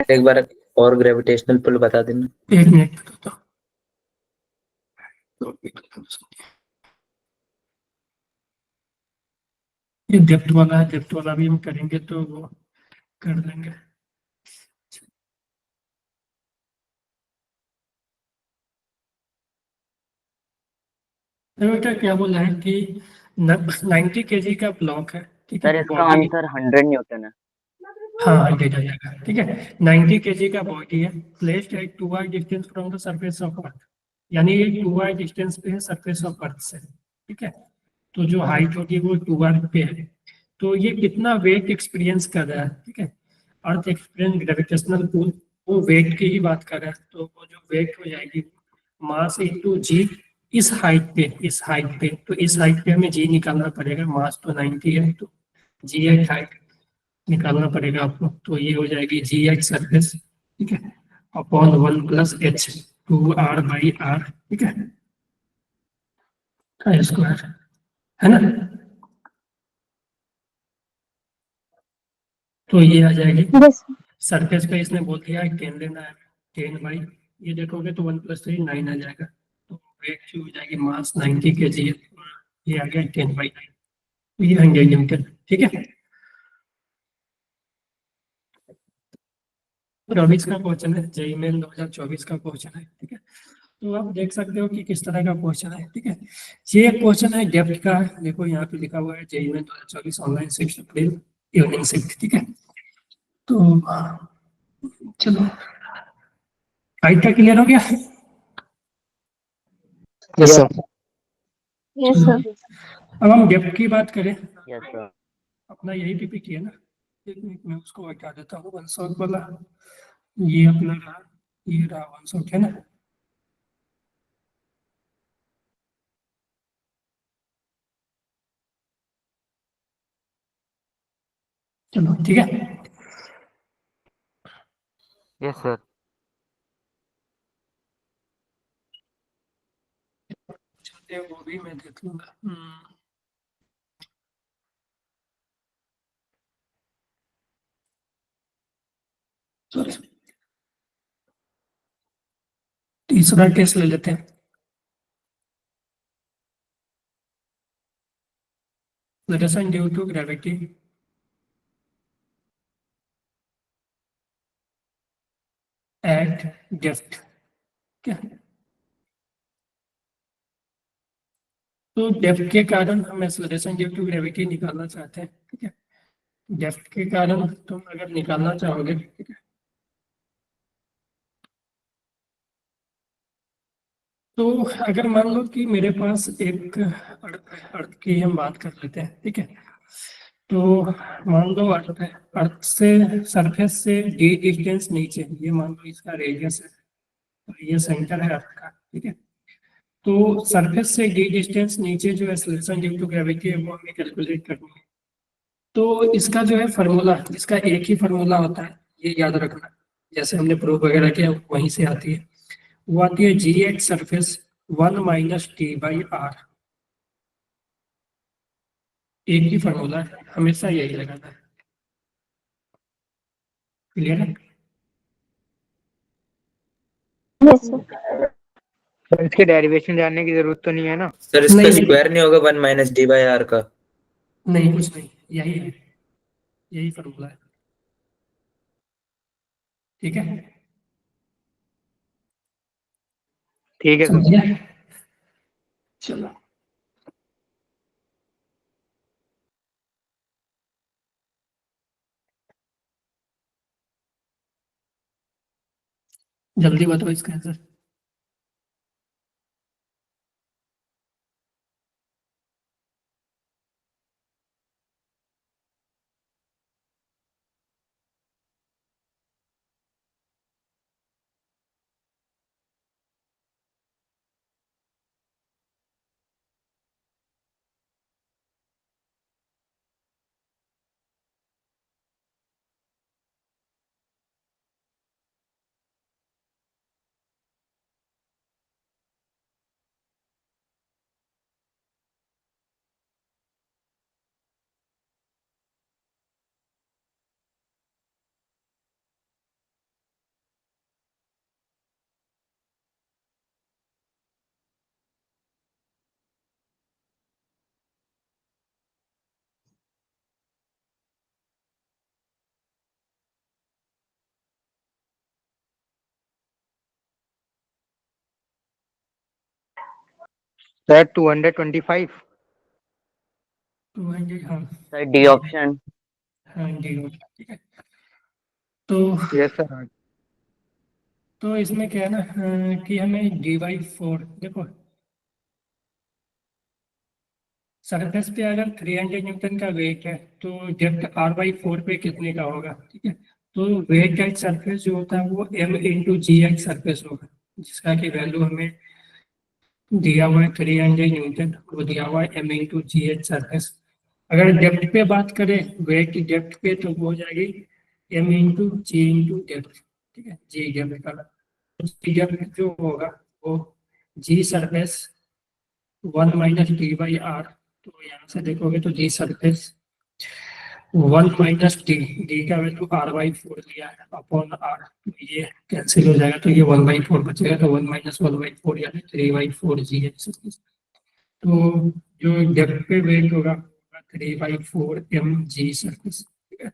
एक बार और ग्रेविटेशनल पुल बता देना। 1 मिनट बताता हूँ। ये डेप्थ वाला है, डेप्थ वाला भी हम करेंगे तो वो कर लेंगे। तो बेटा क्या बोला है कि 90 kg का ब्लॉक है, ठीक सर है, इसका बॉडी। आंसर 100 न्यूटन है। हाँ 100 आ जाएगा, ठीक है। 90 kg का बॉडी है, placed at 2r distance from the surface of अर्थ, यानी ये 2r डिस्टेंस पे है सरफेस ऑफ अर्थ से, ठीक है। तो जो हाइट होगी वो 2r पे है। तो ये कितना वेट एक्सपीरियंस कर रहा है, ठीक है। अर्थ एक्सपीरियंस ग्रेविटेशनल पुल, वो वेट की ही बात कर रहा है, तो वो जो वेट हो जाएगी मास इंटू जी, इस हाइट पे तो इस हाइट पे हमें जी निकालना पड़ेगा, मास तो 90 है, तो जी एच हाइट निकालना पड़ेगा आपको, तो ये हो जाएगी जी एच सरफेस, ठीक है, अपॉन 1 + h 2r/r, ठीक है, का स्क्वायर, है ना। तो ये आ जाएगी यस सर। सरफेस पे, इसने बोल दिया है 10 लेना है, 10 बाई, ये देखोगे तो 1 + 3 9 आ जाएगा, तो वेट की हो जाएगी मास 90 kg है, ये आ गया 10/9, तो ये 100 न्यूटन, ठीक है। रवीश का क्वेश्चन है, जेईई मेन 2024 का क्वेश्चन है, ठीक है। तो आप देख सकते हो कि किस तरह का क्वेश्चन है, ठीक है। ये क्वेश्चन है डेप्थ का, देखो यहाँ पे लिखा हुआ है जेईई मेन 2024 ऑनलाइन 6 अप्रैल इवनिंग शिफ्ट, ठीक है। तो चलो, हाइट का क्लियर हो गया। Yes sir. यस चलो, सर। अब हम डेप्थ की बात करें, यस सर। अपना यही पीपीटी है ना, एक मिनट में उसको हटा देता हूँ, 100 वाला, ये अपना रहा, ये रहा 100, है ना। चलो ठीक है। Yes sir. चलते हैं, वो भी मैं देख लूंगा। सॉरी, तीसरा टेस्ट ले लेते हैं, rotation due to gravity at depth, क्या। तो डेप्थ के कारण हम एक्सेलरेशन ड्यू टू ग्रेविटी निकालना चाहते हैं, ठीक है। डेप्थ के कारण तुम अगर निकालना चाहोगे, ठीक है, तो अगर मान लो कि मेरे पास एक अर्थ है, अर्थ की हम बात कर लेते हैं, ठीक है। तो मान लो अर्थ है, अर्थ से सरफेस से डी डिस्टेंस नीचे, ये मान लो इसका रेडियस है, तो ये सेंटर है अर्थ का, ठीक है। तो सरफेस से डी डिस्टेंस नीचे जो एक्सेलरेशन ड्यू टू ग्रेविटी है वो हमें कैलकुलेट करनी है। तो इसका जो है फार्मूला, इसका एक ही फार्मूला होता है, ये याद रखना, जैसे हमने प्रूफ वगैरह किया वहीं से आती है, वो आती है जी एच सरफेस 1 - t/r, एक ही फार्मूला है, हमेशा यही लगाना है, क्लियर है। Yes sir. सर इसके डेरिवेशन जानने की जरूरत तो नहीं है ना? सर इसका नहीं स्क्वायर नहीं होगा 1 - d/r का? नहीं, कुछ नहीं, यही है, यही फार्मूला है, ठीक है। ठीक है सर। समझ गया, चलो जल्दी बताओ इसका आंसर। सर 225। 200, हाँ सर डी ऑप्शन। हाँ डी होगा, ठीक है। तो यस सर। इसमें क्या है ना कि हमें dy/4 देखो, सरफेस पे अगर 300 न्यूटन का वेट है तो डेप्थ r/4 पे कितने का होगा, ठीक है। तो वेट एट सरफेस जो होता है वो m/g एट सरफेस होगा, जिसका की वैल्यू हमें दिया हुआ है 300 न्यूटन, वो दिया हुआ है m/g एट सरफेस। अगर डेप्थ पे बात करें, वेट की डेप्थ पे, तो वो हो जाएगी m/g डेप्थ, ठीक है, जी डेप्थ का। जी डेप्थ जो होगा वो जी सरफेस 1 - d/r। तो यहाँ से देखोगे तो जी सरफेस 1 - डी का वैल्यू r/4 लिया है अपॉन आर, तो ये कैंसिल हो जाएगा, तो ये 1/4 बचेगा, तो 1 - 1/4 यानी 3/4 जी है सरफेस। तो जो डेप्थ पे वेट होगा 3/4 एम जी सरफेस, ठीक है।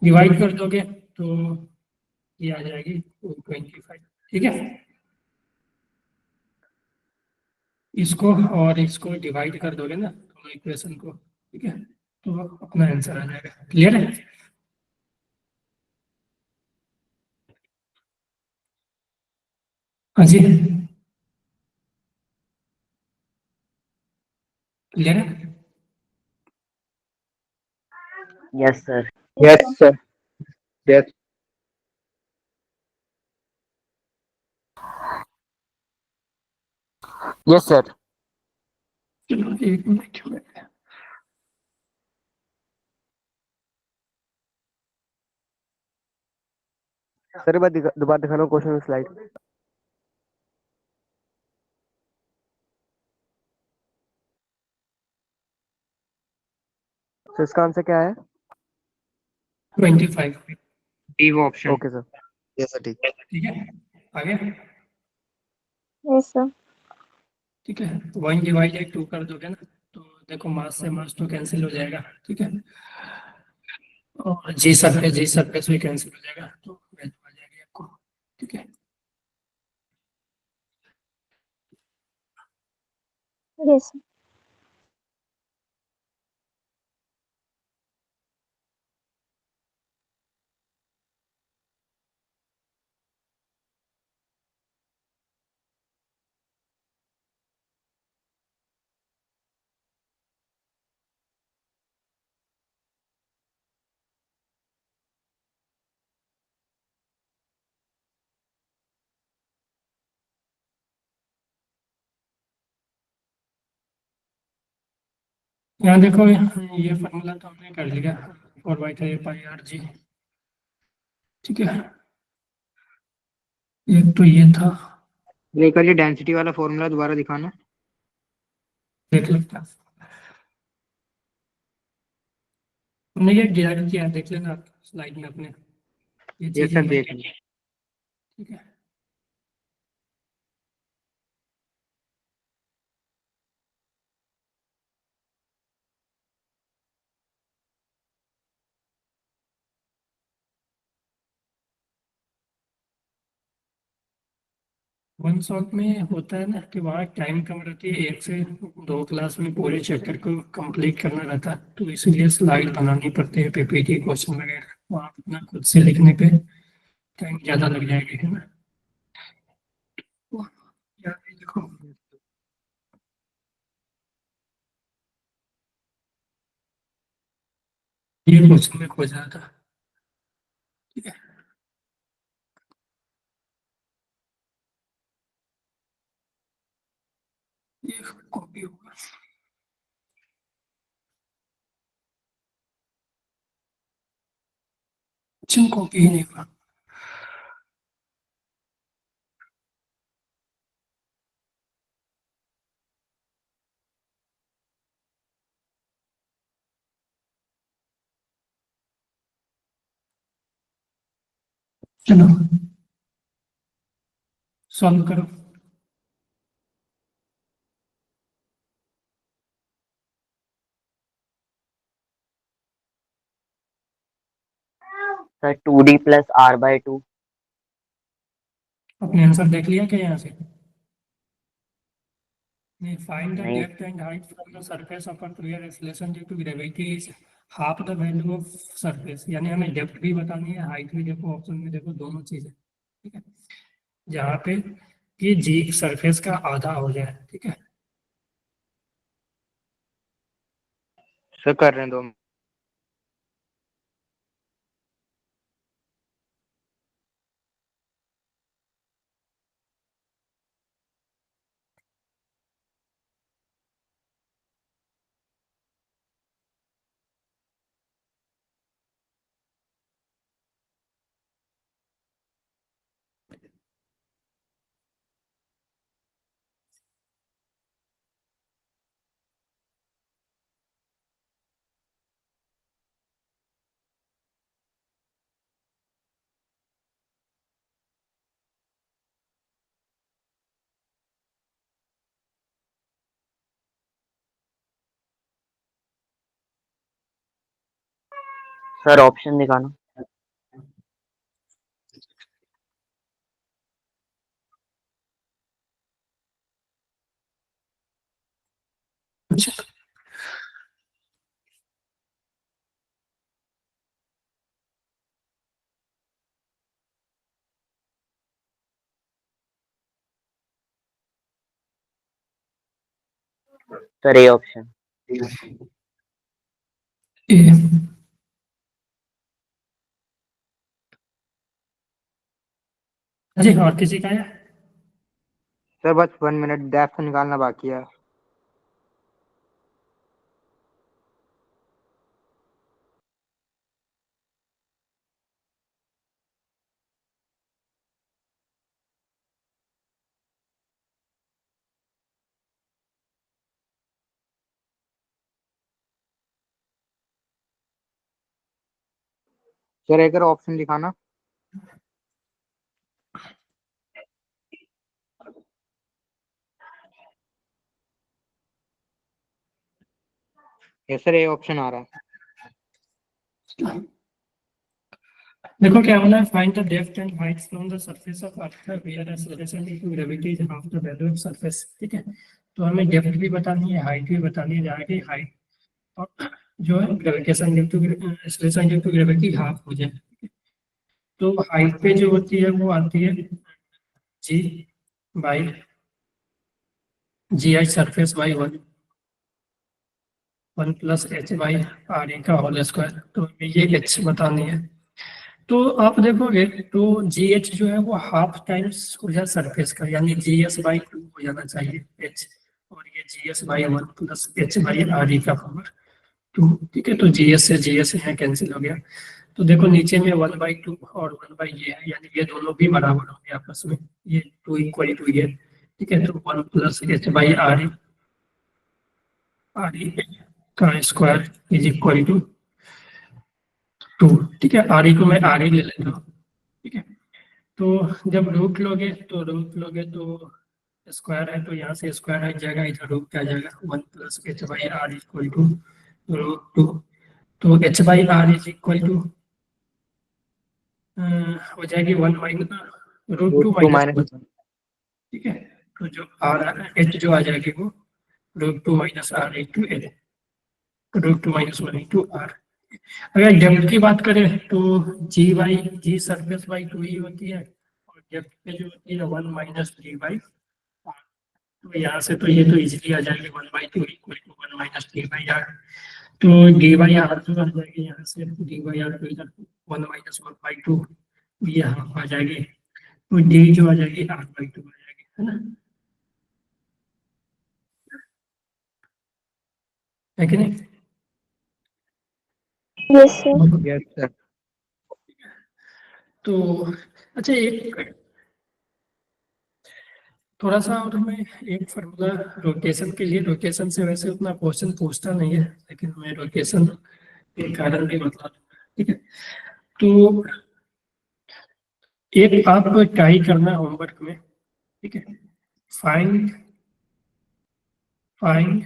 डिवाइड कर दोगे तो ये आ जाएगी 225, ठीक है। इसको और इसको डिवाइड कर दोगे ना दोनों इक्वेशन को, ठीक है, तो अपना आंसर आ जाएगा। क्लियर है? हाँ जी, क्लियर है? Yes sir. Yes sir. Yes. Yes sir. चलो एक मिनट में। सर एक बार दोबारा दिखाना क्वेश्चन स्लाइड। तो इसका आंसर क्या है? 25, D option. Okay sir. Yes sir ठीक। ठीक है, आगे, Yes, sir. ठीक है। 1/2 कर दोगे ना तो देखो मास से मास तो कैंसिल हो जाएगा, ठीक है, और जी सरफेस भी कैंसिल हो जाएगा, तो वैल्यू आ जाएगी आपको, ठीक है। Yes, sir. यहाँ देखो, ये फार्मूला तो हमने कर लिया, 4/3 πr/g, ठीक है। एक तो ये था, लेकर ये डेंसिटी वाला फॉर्मूला दोबारा दिखाना। देख लेते हैं, हमने ये डिराइव किया है, देख लेना आप स्लाइड में अपने, ये यस चीजें सर देख हैं, ली। ठीक है। वन शॉट में होता है ना कि वहाँ टाइम कम रहती है, 1 से 2 क्लास में पूरे चैप्टर को कंप्लीट करना रहता है, तो इसीलिए स्लाइड बनानी पड़ती है, पीपीटी क्वेश्चन वगैरह, वहाँ अपना खुद से लिखने पे टाइम ज़्यादा लग जाएगी, है ना। तो यार ये देखो, ये क्वेश्चन में खोज रहा था, ठीक है। ये कॉपी होगा, अच्छा कॉपी ही नहीं हुआ। चलो सॉल्व करो। Sir 2D plus r/2। अपने आंसर देख लिया क्या यहाँ से? find the नहीं depth and height from the surface of a clear acceleration due to gravity is half the value of surface। यानी हमें डेप्थ भी बतानी है, हाइट भी देखो, ऑप्शन में देखो दोनों चीजें, ठीक है, जहाँ पे कि जी सरफेस का आधा हो जाए, ठीक है। सर कर रहे हैं 2 मिनट। सर ऑप्शन दिखाना। Sir A option. ए, जी और किसी का है? सर बस 1 मिनट, डेप्थ निकालना बाकी है। सर एक बार ऑप्शन दिखाना। यस सर, ए ऑप्शन आ रहा है। देखो क्या होना है, find the depth and height from the surface of earth where acceleration due to gravity is half the value of surface, ठीक है। तो हमें डेप्थ भी बतानी है, हाइट भी बतानी है, जहाँ की हाइट और जो है gravitation due to acceleration due to gravity half हो जाए। तो हाइट पे जो होती है वो आती है G by G I surface by 1 plus H by R A का होल स्क्वायर। तो हमें ये एच बतानी है। तो आप देखोगे तो जी एच जो है वो हाफ टाइम्स हो जाए सरफेस का, यानी जी एस बाई 2 हो जाना चाहिए एच, और ये G S by 1 plus H by R E का पावर 2, ठीक है। तो जी एस से जी एस यहाँ कैंसिल हो गया। तो देखो नीचे में 1/2 और 1 ये है, यानी ये दोनों भी बराबर हो गए आपस में, ये 2 इक्वल टू ये, ठीक है। तो 1 plus H by R E का स्क्वायर इज इक्वल टू 2, ठीक है। आर ई को मैं आर ई ले लेता हूँ, ठीक है। तो जब रूट लोगे तो स्क्वायर है, तो यहाँ से स्क्वायर आ जाएगा, इधर रूट क्या आ जाएगा, 1 plus H by R equal to root 2। तो H by R is equal to हो जाएगी 1 माइनस रूट 2 2 माइनस 1, माइनस। ठीक है। तो जो आर एच जो आ जाएगी वो root 2 minus R into H, root 2 minus 1 into R. अगर डेप्थ की बात करें तो G by G surface by 2 ही होती है, और डेप्थ पे जो होती है 1 माइनस जी बाई आर। तो यहाँ से तो ये तो इजीली आ जाएगी 1/2 equal to 1 minus D by R. तो डी बाई आर तो आ जाएगी यहाँ से, डी बाई आर तो इधर 1 माइनस 1/2, ये हाफ आ जाएगी। तो डी जो आ जाएगी R/2 आ जाएगी, है ना, है कि नहीं? Yes, sir. Yes sir. तो अच्छा, एक थोड़ा सा और मैं एक फार्मूला रोटेशन के लिए, रोटेशन से वैसे उतना क्वेश्चन पूछता नहीं है, लेकिन मैं रोटेशन के कारण भी बता दूंगा, ठीक है। तो एक आप ट्राई करना होमवर्क में, ठीक है, फाइंड फाइंड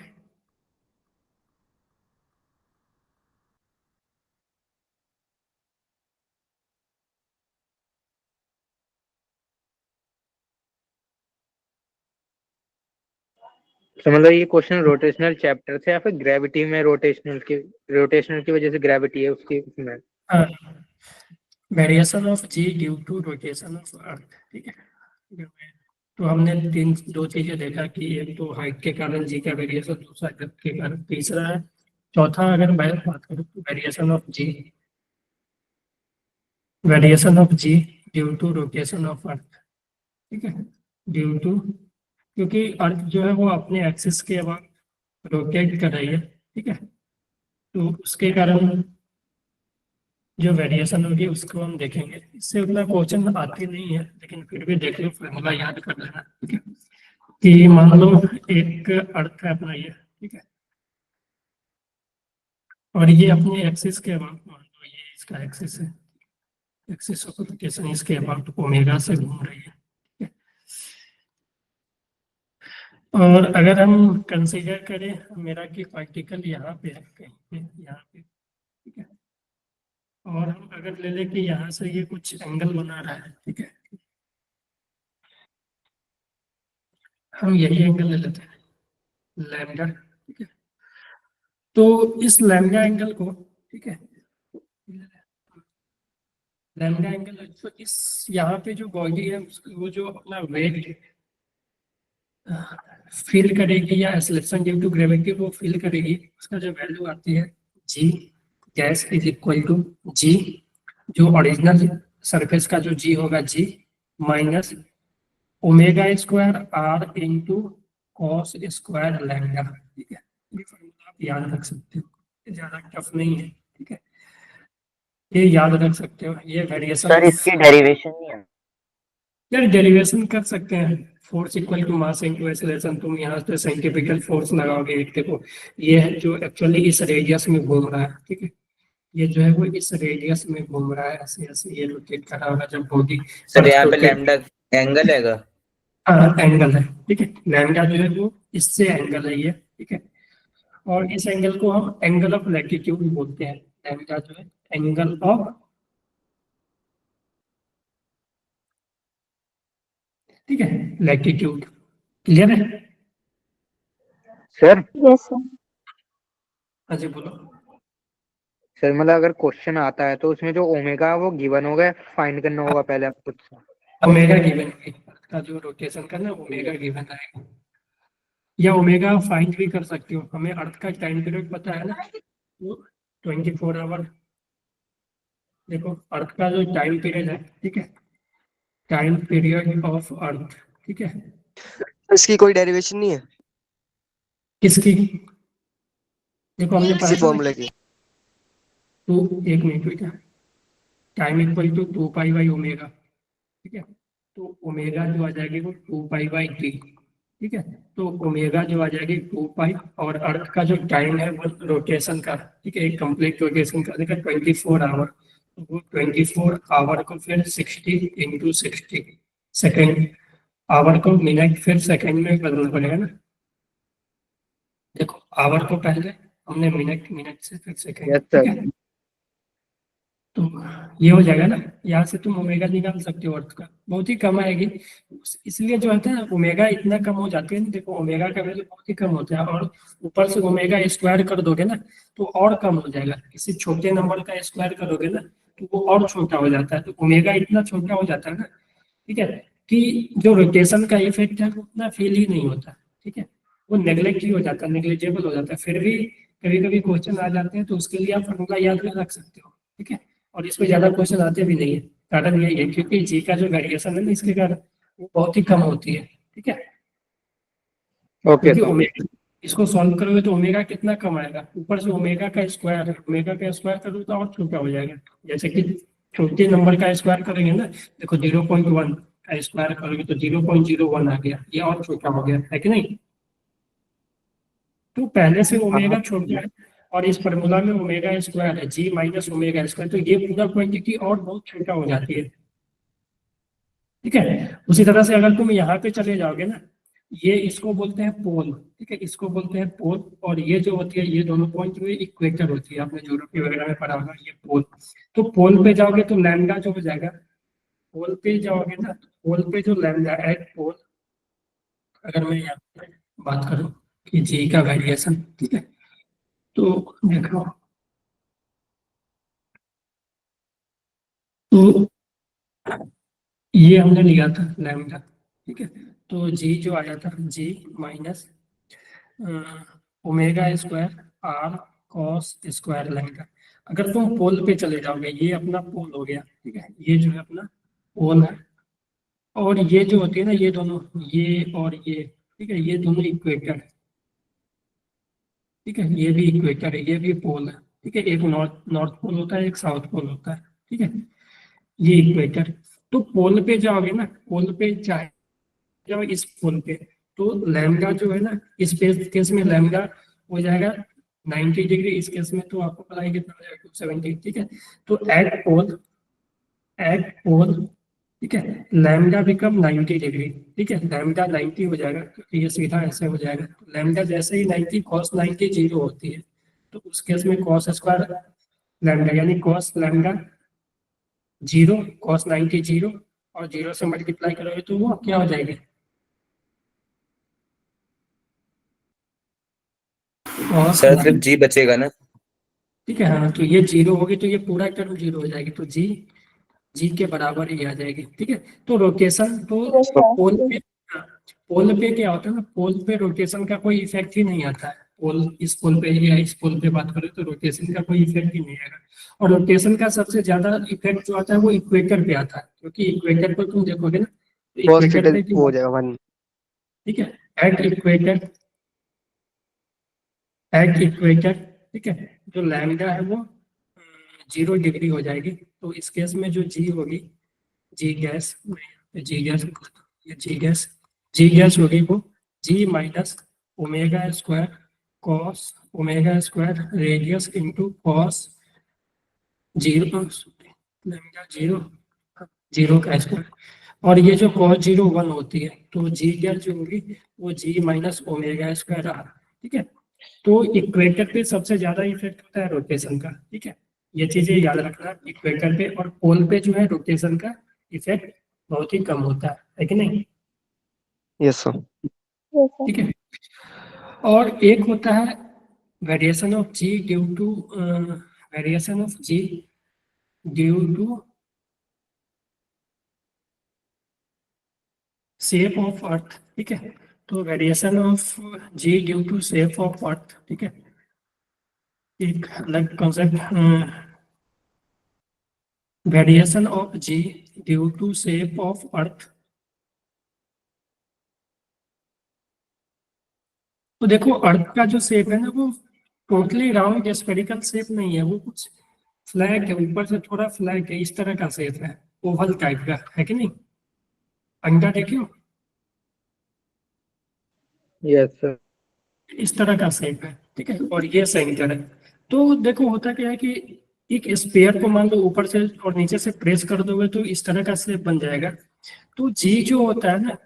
तो मतलब ये क्वेश्चन रोटेशनल चैप्टर से या फिर ग्रेविटी में रोटेशनल की वजह से ग्रेविटी है उसकी उसमें? Variation of G due to rotation of earth, ठीक है। तो हमने दो चीजें देखा कि एक तो हाइट के कारण जी का वेरिएशन, दूसरा डेप्थ के कारण, तीसरा है चौथा अगर मैं बात करूँ तो variation of G due to rotation of earth, ठीक है। ड्यू टू, क्योंकि अर्थ जो है वो अपने एक्सिस के अबाउट रोटेट कर रही है, ठीक है। तो उसके कारण जो वेरिएशन होगी उसको हम देखेंगे। इससे उतना क्वेश्चन आते नहीं है, लेकिन फिर भी देख लो, फॉर्मूला याद कर लेना, ठीक है। कि मान लो एक अर्थ है अपना ये, ठीक है, और ये अपने एक्सिस के अबाउट, मान लो ये इसका एक्सिस है, एक्सिस ऑफ रोटेशन इसके अबाउट ओमेगा से घूम रही है, ठीक है। और अगर हम कंसीडर करें मेरा कि पार्टिकल यहाँ पे है, कहीं पे यहाँ पे, ठीक है, और हम अगर ले लें कि यहाँ से ये कुछ एंगल बना रहा है, ठीक है, हम यही एंगल ले लेते हैं लैम्डा, ठीक है। तो इस लैम्डा एंगल को, ठीक है, लैम्डा एंगल, तो इस यहाँ पे जो बॉडी है वो जो अपना वेट फील करेगी या एक्सेलरेशन ड्यू टू ग्रेविटी को फील करेगी, उसका जो वैल्यू आती है G gas is equal to G, जो ओरिजिनल सरफेस का जो जी होगा G minus omega square R into cos square lambda, ठीक है। ये फॉर्मूला आप याद रख सकते हो, ज्यादा टफ नहीं है, ठीक है, ये याद रख सकते हो। ये वेरिएशन सर इसकी डेरिवेशन नहीं है। यार डेरिवेशन कर सकते हैं, force equal to mass into acceleration, तुम यहाँ पे सेंट्रीफ्यूगल फोर्स लगाओगे, एक देखो ये है जो एक्चुअली इस रेडियस में घूम रहा है, ठीक है, ये जो है वो इस रेडियस में घूम रहा है, ऐसे ऐसे ये रोटेट कर रहा होगा जब बॉडी। सर यहाँ पे लैम्डा एंगल हैगा। हाँ एंगल है, ठीक है, लैम्डा जो है वो इससे एंगल है ये, ठीक है, और इस एंगल को हम एंगल ऑफ लैटिट्यूड बोलते हैं। लैम्डा जो है एंगल ऑफ, ठीक है, लैटिट्यूड। क्लियर है? Sir yes sir. हाँ जी बोलो। सर मतलब अगर क्वेश्चन आता है तो उसमें जो ओमेगा वो गिवन होगा, फाइंड करना होगा पहले आप खुद से? ओमेगा गिवन का जो रोटेशन का ना ओमेगा गिवन आएगा, या ओमेगा फाइंड भी कर सकते हो। हमें अर्थ का टाइम पीरियड पता है ना, वो 24 आवर। देखो अर्थ का जो टाइम पीरियड है, ठीक है, टाइम पीरियड ऑफ अर्थ, ठीक है, इसकी कोई डेरिवेशन नहीं है किसकी? देखो हमने इसी पढ़ा था फॉर्मूले की। तो एक मिनट बेटा, time equal to 2 pi by omega, ठीक है, तो ओमेगा जो आ जाएगी वो 2 पाई बाई टी, ठीक है, तो ओमेगा जो आ जाएगी 2 पाई, और अर्थ का जो टाइम है वो रोटेशन का, ठीक है, एक कंप्लीट रोटेशन का देखा 24 आवर, तो वो 24 आवर को फिर 60 इंटू 60 सेकेंड, आवर को मिनट फिर सेकेंड में बदलना पड़ेगा ना। देखो आवर को पहले हमने मिनट, मिनट से फिर सेकेंड, यस ठीक सर। है, तो ये हो जाएगा ना। यहाँ से तुम ओमेगा निकाल सकते हो अर्थ का, बहुत ही कम आएगी, इसलिए जो होता है ओमेगा इतना कम हो जाती है ना, देखो ओमेगा का वैल्यू बहुत ही कम होता है, और ऊपर से ओमेगा स्क्वायर कर दोगे ना तो और कम हो जाएगा। किसी छोटे नंबर का स्क्वायर करोगे ना तो वो और छोटा हो जाता है, तो ओमेगा इतना छोटा हो जाता है ना, ठीक है, कि जो रोटेशन का इफेक्ट है वो उतना फील ही नहीं होता, ठीक है, वो नेग्लेक्ट ही हो जाता है, नेग्लिजिबल हो जाता है। फिर भी कभी कभी क्वेश्चन आ जाते हैं तो उसके लिए आप फॉर्मूला याद में रख सकते हो, ठीक है, और इसमें ज्यादा क्वेश्चन आते भी नहीं है। कारण यही है क्योंकि जी का जो वेरिएशन है ना इसके कारण वो बहुत ही कम होती है, ठीक है, ओके क्योंकि ओमेगा, इसको सॉल्व करोगे तो ओमेगा कितना कम आएगा, ऊपर से ओमेगा का स्क्वायर है, ओमेगा का स्क्वायर करोगे तो और छोटा हो जाएगा। जैसे कि छोटे नंबर का स्क्वायर करेंगे ना, देखो 0.1 का स्क्वायर करोगे तो 0.01 आ गया, ये और छोटा हो गया है कि नहीं। तो पहले से ओमेगा छोटा है, और इस फॉर्मूला में ओमेगा स्क्वायर है, जी माइनस ओमेगा स्क्वायर, तो ये पूरा क्वांटिटी और बहुत छोटा हो जाती है, ठीक है। उसी तरह से अगर तुम यहाँ पे चले जाओगे ना, ये इसको बोलते हैं पोल, ठीक है, इसको बोलते हैं पोल, और ये जो होती है ये दोनों पॉइंट में इक्वेटर होती है, आपने ज्योग्राफी वगैरह में पढ़ा होगा ये पोल। तो पोल पे जाओगे तो लैम्डा जो हो जाएगा, पोल पे जाओगे ना, पोल पे जो लैम्डा एट पोल, अगर मैं यहाँ पे बात करूँ कि जी का वेरिएशन, ठीक है। तो देखो, तो ये हमने लिया था लैम्डा, ठीक है। तो जी जो आया था G minus omega square R cos square lambda. अगर तुम पोल पे चले जाओगे, ये अपना पोल हो गया, ठीक है, ये जो है अपना पोल है, और ये जो होती है ना, ये दोनों, ये और ये, ठीक है, ये दोनों इक्वेटर है, ठीक है, ये भी इक्वेटर है, ये भी पोल है, ठीक है। एक नॉर्थ नॉर्थ पोल होता है, एक साउथ पोल होता है, ठीक है, ये इक्वेटर। तो पोल पे जाओगे ना, पोल पे चाहे जाओ इस पोल पे, तो लैम्डा जो है ना, इस केस में लैम्डा हो जाएगा 90 डिग्री, इस केस में तो आपको पता है कितना हो जाएगा 270, ठीक है। तो एट पोल, ठीक है, लैम्डा बिकम 90 डिग्री, ठीक है, लैम्डा 90 हो जाएगा, क्योंकि ये सीधा ऐसे हो जाएगा। लैम्डा जैसे ही 90 cos 90 जीरो होती है, तो उस केस में cos स्क्वायर लैम्डा, यानी cos lambda zero, cos 90 zero, और जीरो से मल्टीप्लाई करोगे तो वो क्या हो जाएगी, cos सर सिर्फ 90, जी बचेगा ना? ठीक है। हाँ, तो ये जीरो होगी तो ये पूरा टर्म जीरो हो जाएगी, तो जी जी के बराबर ही आ जाएगी, ठीक है। तो रोटेशन तो Yes, sir. पोल पे, पोल पे क्या होता है ना, पोल पे रोटेशन का कोई इफेक्ट ही नहीं आता है। पोल, इस पोल पे या इस पोल पे बात करें तो रोटेशन का कोई इफेक्ट ही नहीं आएगा। और रोटेशन का सबसे ज्यादा इफेक्ट जो आता है वो इक्वेटर पे आता है, क्योंकि इक्वेटर पर तुम देखोगे ना, तो cos इक्वेटर थीटा पे वो हो जो, जाएगा 1। ठीक है, एट इक्वेटर, ठीक है, जो लैम्डा है वो 0 डिग्री हो जाएगी। तो इस केस में जो जी होगी, जी गैस, जी गैस, ये जी गैस होगी वो G minus omega square cos omega square radius into cos zero lambda zero, zero का स्क्वायर। और ये जो कॉस जीरो 1 होती है, तो जी गैस जो होगी वो जी माइनस ओमेगा स्क्वायर रहा, ठीक है। तो इक्वेटर पे सबसे ज्यादा इफेक्ट होता है रोटेशन का, ठीक है, ये चीजें याद रखना इक्वेटर पे। और पोल पे जो है रोटेशन का इफेक्ट बहुत ही कम होता है कि नहीं, यस सर। Yes, sir. ठीक है। और एक होता है variation of G due to variation of G due to shape of earth, ठीक है। तो variation of G due to shape of earth, ठीक है, एक अलग concept, variation of G due to shape of earth. तो देखो, अर्थ का जो शेप है ना, वो टोटली राउंड स्फेरिकल शेप नहीं है, वो कुछ फ्लैट है, ऊपर से थोड़ा फ्लैट है, इस तरह का शेप है, ओवल टाइप का है कि नहीं। अंडा देखियो, यस सर। इस तरह का शेप है, ठीक है, और ये सेंटर है। तो देखो होता क्या है कि एक स्पेयर को मान लो ऊपर से और नीचे से प्रेस कर दोगे तो इस तरह का शेप बन जाएगा। तो जी जो होता है ना,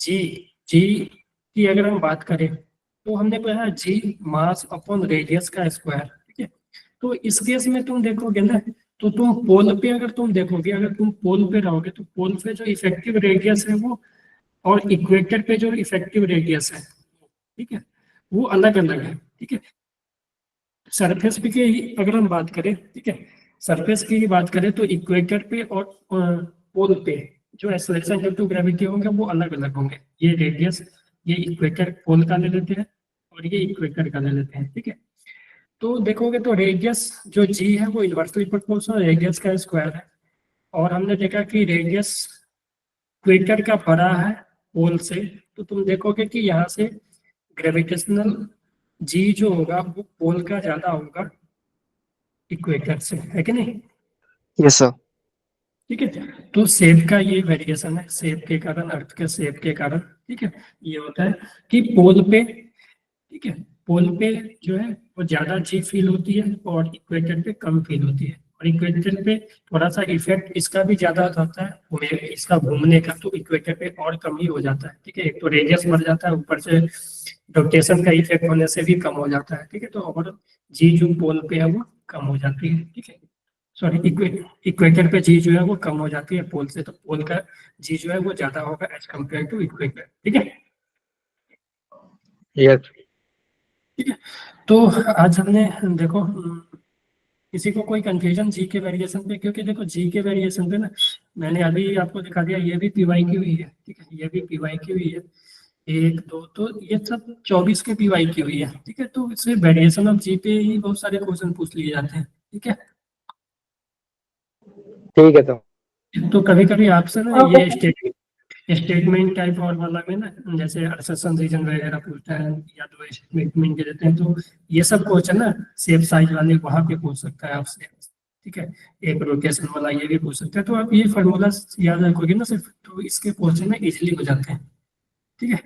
जी जी की अगर हम बात करें तो हमने पढ़ा जी मास अपॉन रेडियस का स्क्वायर, ठीक है। तो इस केस में तुम देखोगे ना, तो तुम पोल पे अगर तुम देखोगे, अगर तुम पोल पे रहोगे तो पोल पे जो इफेक्टिव रेडियस है वो, और इक्वेटर पे जो इफेक्टिव रेडियस है, ठीक है, वो अलग अलग है, ठीक है। सरफेस पे की अगर हम बात करें, ठीक है, सरफेस की ही बात करें तो इक्वेटर पे और पोल पे जो एक्सेलरेशन ड्यू टू ग्रेविटी होंगे वो अलग अलग होंगे। ये रेडियस, ये इक्वेटर पोल का ले लेते हैं और ये इक्वेटर का ले लेते हैं, ठीक है। तो देखोगे तो रेडियस जो जी है वो इन्वर्सली प्रोपोर्शनल रेडियस का स्क्वायर है, और हमने देखा कि रेडियस इक्वेटर का बड़ा है पोल से, तो तुम देखोगे कि यहाँ से ग्रेविटेशनल जी जो होगा वो पोल का ज्यादा होगा इक्वेटर से, है कि नहीं। Yes sir. ठीक है, तो शेप का ये वेरिएशन है, शेप के कारण, अर्थ के शेप के कारण, ठीक है। ये होता है कि पोल पे, ठीक है, पोल पे जो है वो ज्यादा जी फील होती है और इक्वेटर पे कम फील होती है। और इक्वेटर पे थोड़ा सा इफेक्ट इसका भी ज्यादा होता है, इसका घूमने का, तो इक्वेटर पे और कम ही हो जाता है, ठीक है। एक तो रेडियस बढ़ जाता है, ऊपर से रोटेशन का इफेक्ट होने से भी कम हो जाता है, ठीक है। तो और जी जो पोल पे है वो कम हो जाती है, ठीक है। सॉरी, इक्वेटर पे जी जो है वो कम हो जाती है पोल से, तो पोल का जी जो है वो ज्यादा होगा एज कम्पेयर टू इक्वेटर, ठीक है। यस। ठीक है। तो आज हमने देखो किसी को कोई कंफ्यूजन जी के वेरिएशन पे, क्योंकि देखो जी के वेरिएशन पे ना मैंने अभी आपको दिखा दिया, ये भी पीवाई की हुई है, ठीक है, ये भी पीवाई की हुई है, एक दो, तो ये सब 24 के पीवाई की हुई है, ठीक है। तो इससे वेरिएशन ऑफ जी पे ही बहुत सारे क्वेश्चन पूछ लिए जाते हैं, ठीक है। ठीक है तो कभी कभी आपसे ना ओके ये स्टेटमेंट टाइप और वाला में ना, जैसे असर्शन रीजन वगैरह पूछता है या दो स्टेटमेंट दे देते हैं, तो ये सब क्वेश्चन ना सेम साइज वाले वहां पे पूछ सकता है आपसे, ठीक है। एक रोटेशन वाला ये भी पूछ सकता है, तो आप ये फॉर्मूला याद रखोगे ना सिर्फ, तो इसके क्वेश्चन में इजीली हो जाते हैं, ठीक है।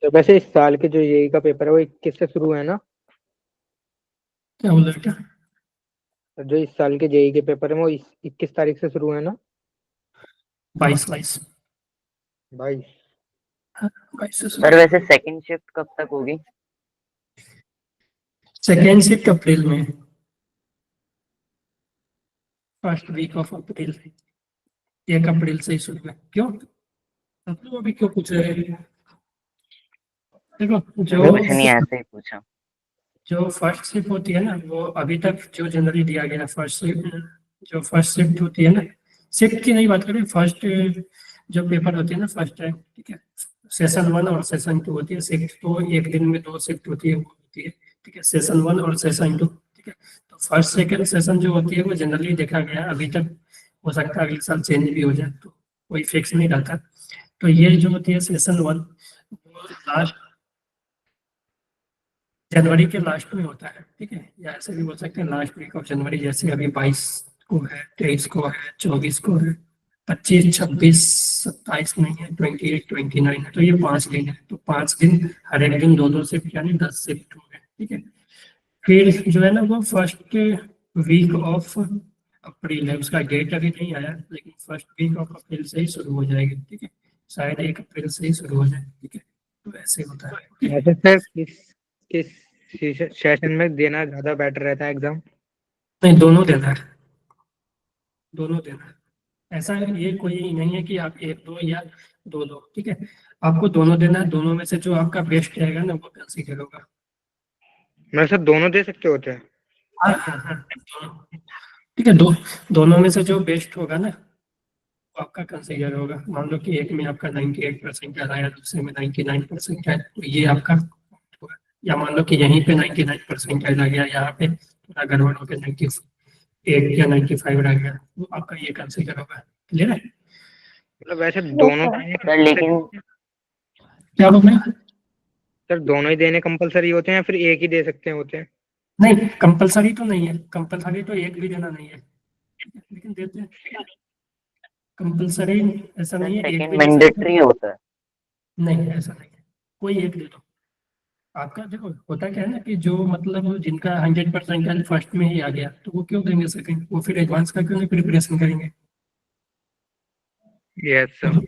तो वैसे इस साल के जो जेई का पेपर है वो 21 से शुरू है ना? क्या बोल रहे क्या? जो इस साल के जेई के पेपर है वो 21 तारीख से शुरू है ना? 22 22। 22 से सर वैसे सेकंड शिफ्ट कब तक होगी? सेकेंड शिफ्ट अप्रैल में, फर्स्ट वीक ऑफ अप्रैल, 1 अप्रैल से ही शुरू है। क्यों आप लोग अभी क्यों पूछ रहे हैं? देखो कुछ नहीं, ऐसे ही पूछा। जो फर्स्ट शिफ्ट होती है ना, वो अभी तक जो जनरली दिया गया फर्स्ट शिफ्ट, जो फर्स्ट शिफ्ट होती है ना, शिफ्ट की नहीं बात करें, फर्स्ट जो पेपर होती है ना फर्स्ट टाइम, ठीक है, सेशन 1 और सेशन 2 होती है। शिफ्ट तो एक दिन में 2 शिफ्ट होती है, वो होती है, ठीक है, सेशन 1 और सेशन 2, ठीक है। तो फर्स्ट सेकंड सेशन जो होती है वो जनरली देखा गया है, अभी तक हो सकता है अगले साल चेंज भी हो जाए, तो कोई फिक्स नहीं रहता। तो ये जो होती है सेशन 1, वो लास्ट जनवरी के लास्ट में होता है, ठीक है, या ऐसे भी बोल सकते हैं लास्ट वीक ऑफ जनवरी, जैसे अभी 22 को है, 23 को है, 24 को है, 25, 26, 27 नहीं है, 28, 29 है, तो ये 5 दिन है, तो 5 दिन हर एक दिन 2-2 शिफ्ट यानी 10 शिफ्ट हो गए, ठीक है। फिर जो है ना वो फर्स्ट वीक ऑफ अप्रैल है, उसका डेट अभी नहीं आया, लेकिन फर्स्ट वीक ऑफ अप्रैल से ही शुरू हो जाएगी, ठीक है, शायद 1 अप्रैल से ही शुरू हो जाए, ठीक है। तो ऐसे होता है, ठीक है? ऐसे सर किस सेशन में देना ज्यादा बेटर रहता है एग्जाम? नहीं, दोनों देना है, दोनों देना है। ऐसा है, ये कोई नहीं है कि आप 1-2 या 2-2, ठीक है, आपको दोनों देना है, दोनों में से जो आपका बेस्ट रहेगा ना वो कंसीडर होगा। मेरे साथ दोनों दे सकते होते हैं? हाँ हाँ हाँ, दोनों। ठीक है, दोनों में से जो बेस्ट होगा ना वो आपका कंसीडर होगा। मान लो कि एक में आपका 98% आया, दूसरे में 99% है, तो ये आपका होगा। या मान लो कि यहीं पे 99% आ गया, यहाँ पे थोड़ा गड़बड़ हो गया, 98 या 95 रह गया, वो आपका ये कंसीडर होगा। क्लियर है? मतलब वैसे दोनों सर लेकिन क्या बोल रहे हैं? सर दोनों ही देने कंपलसरी होते हैं या फिर एक ही दे सकते हैं होते हैं? नहीं, कंपलसरी तो नहीं है, कंपलसरी तो एक भी देना नहीं है, लेकिन देते हैं। कंपलसरी ऐसा नहीं है, एक सेकंड भी दे सकते मैंडेटरी होता है। हैं। नहीं, ऐसा नहीं है, कोई एक दे दो। आपका देखो होता क्या है ना कि जो मतलब जिनका 100% फर्स्ट में ही आ गया, तो वो क्यों देंगे सेकंड, वो फिर एडवांस का क्यों नहीं प्रिपरेशन करेंगे, यस सर।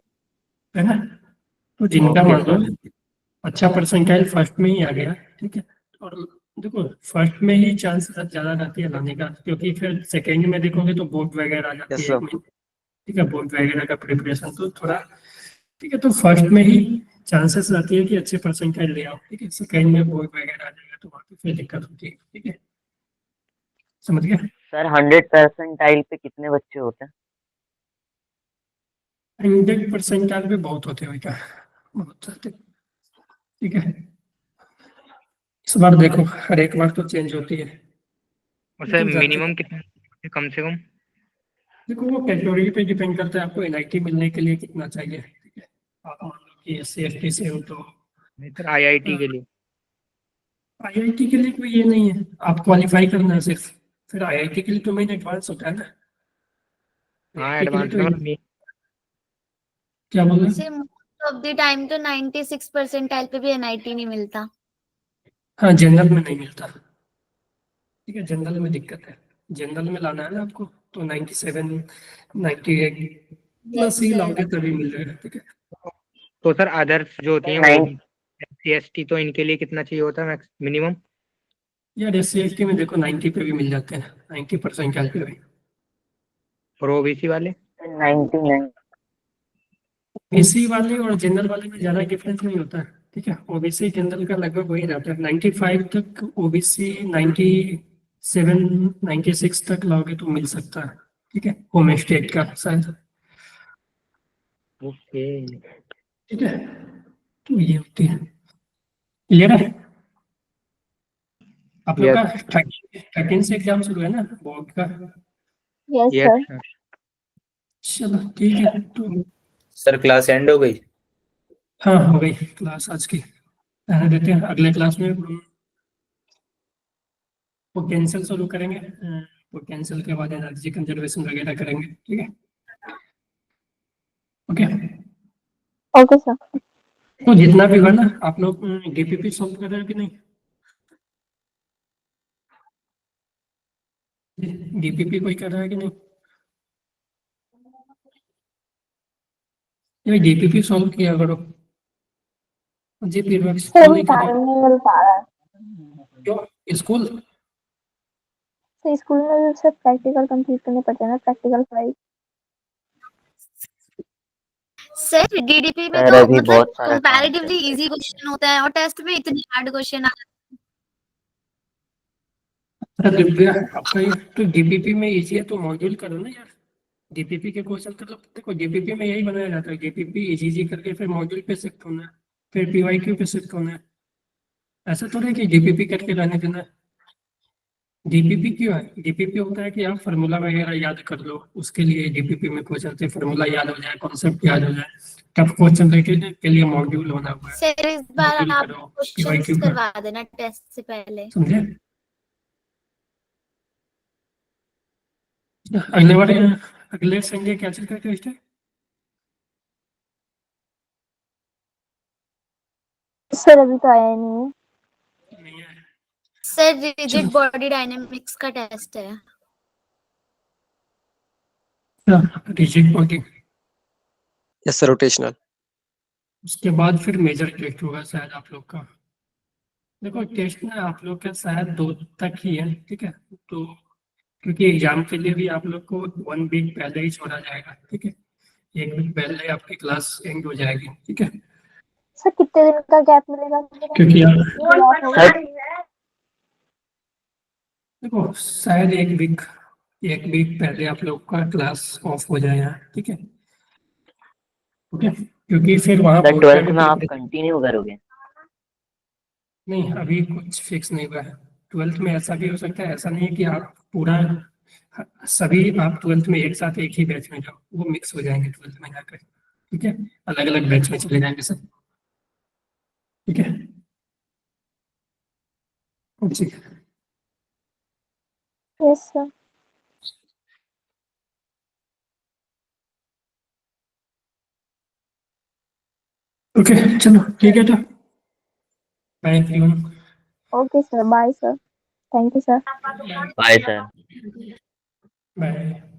है ना? तो जिनका मान लो अच्छा परसेंटाइल फर्स्ट में ही आ गया, ठीक है, और देखो फर्स्ट में ही चांस ज्यादा रहती है लाने का, क्योंकि फिर सेकंड में देखोगे तो बोर्ड वगैरह आ जाती Yes, है sir. एक महीने, ठीक है, बोर्ड वगैरह का प्रिपरेशन तो थोड़ा, ठीक है, तो फर्स्ट में ही चांसेस रहती है कि अच्छे परसेंटाइल ले आओ, ठीक है, सेकंड में बोर्ड वगैरह आ जाएगा तो वहाँ पे फिर दिक्कत होती है, ठीक है, समझ गया? सर 100% पे कितने बच्चे होते हैं? 100% पे बहुत होते हैं बेटा, बहुत होते हैं, ठीक है। इस बार देखो हर एक बार तो चेंज होती है। और सर मिनिमम कितने कम से कम? देखो वो कैटेगरी पे डिपेंड करता है, आपको एनआईटी मिलने के लिए कितना चाहिए, ठीक है। आप मान लो कि SC/ST से हो तो नहीं सर आईआईटी के लिए। आईआईटी के लिए कोई ये नहीं है, आप क्वालिफाई करना है सिर्फ, फिर आईआईटी के लिए तो मेन एडवांस होता है ना। हाँ IIT के लिए एडवांस तो में क्या बोल रहे हैं? वैसे मोस्ट ऑफ द टाइम तो 96 परसेंटाइल पे भी एनआईटी नहीं मिलता। हाँ, जनरल में नहीं मिलता, ठीक है, जनरल में दिक्कत है, जनरल में लाना है ना आपको, तो 97, 98 प्लस ही लाओगे तभी मिल जाएगा, ठीक है। तो सर अदर्स जो होती हैं वो SC/ST तो इनके लिए कितना चाहिए होता है मिनिमम? यार SC/ST में देखो 90 पे भी मिल जाते हैं, 90% पे भी। और ओबीसी वाले? 99। एसी वाले और जनरल वाले में ज्यादा डिफरेंस नहीं होता है, ठीक है। ओबीसी जनरल का लगभग वही रहता है 95 तक, ओबीसी 97 96 तक लाओगे तो मिल सकता है। ठीक है, होम स्टेट का शायद। ओके। ठीक है, तो ये होती है। क्लियर है आप लोग का? 13 से एग्जाम शुरू है ना बोर्ड का? Yes, yes sir. चलो ठीक है, तो सर क्लास एंड हो गई? हाँ हो गई क्लास आज की। रहने देते हैं, अगले क्लास में पोटेंशियल शुरू करेंगे। पोटेंशियल के बाद एनर्जी कंजर्वेशन वगैरह करेंगे। ठीक है, ओके। Okay, sir. तो जितना भी हुआ ना, आप लोग डीपीपी सॉल्व कर रहे हो कि नहीं? डीपीपी कोई कर रहा है कि नहीं? ये डीपीपी सॉल्व किया करो जी। फिर Sir, अभी time नहीं मिल पा रहा है। क्यों? स्कूल? तो स्कूल में भी सब प्रैक्टिकल कंप्लीट करने पड़ते हैं ना, प्रैक्टिकल फाइल। सर डीडीपी में सर तो अभी मतलब बहुत सारा काम कंपैरेटिवली चल रहा है। इजी क्वेश्चन होता है और टेस्ट में इतनी हार्ड क्वेश्चन आता अरे दिव्या, आपका ये तो डीपीपी में इजी है तो मॉड्यूल करो ना यार। डीपीपी के क्वेश्चन कर लो। देखो डीपीपी में यही बनाया जाता है, डीपीपी इजी करके फिर मॉड्यूल पे शिफ्ट होना है, फिर पीवाईक्यू पे शिफ्ट होना है। ऐसा तो नहीं कि डीपीपी करके रहने देना है। डीपीपी क्यों है? डीपीपी होता है कि आप फार्मूला वगैरह याद कर लो, उसके लिए डीपीपी में क्वेश्चन थे, फार्मूला याद हो जाए, कॉन्सेप्ट याद हो जाए। टफ क्वेश्चन के लिए मॉड्यूल होना हुआ है। है। सर इस बार मॉड्यूल आप करो, क्वेश्चंस पीवाईक्यू करवा देना टेस्ट से पहले। समझे? अगले बार अगले संडे क्या चल रहा है? सर अभी तो आया ही नहीं है। नहीं है। सर रिजिड बॉडी डायनेमिक्स का टेस्ट है। Rigid body, Yes, sir. Rotational. उसके बाद फिर मेजर टेस्ट होगा शायद आप लोग का। देखो टेस्ट ना आप लोग का शायद 2 तक ही है। ठीक है, तो क्योंकि एग्जाम के लिए भी आप लोग को 1 वीक पहले ही छोड़ा जाएगा। ठीक है, 1 वीक पहले आपकी क्लास एंड हो जाएगी। ठीक है, सर कितने दिन का गैप मिलेगा? क्योंकि आप गैप होगा। देखो शायद 1 वीक पहले आप लोग का क्लास ऑफ हो जाएगा। ठीक है, ओके, क्योंकि फिर वहाँ सर बोर्ड का 12th भी में आप preparation- कंटिन्यू करोगे? नहीं अभी कुछ फिक्स नहीं हुआ है। 12th में ऐसा भी हो सकता है, ऐसा नहीं है कि आप पूरा सभी आप 12th में एक साथ एक ही बैच में जाओ, वो मिक्स हो जाएंगे 12th में जाकर। ठीक है, अलग अलग बैच में चले जाएंगे सब। ठीक है, जी यस सर। ओके, चलो ठीक है, तो bye everyone. Okay sir, bye sir. Thank you sir. Bye sir. Bye.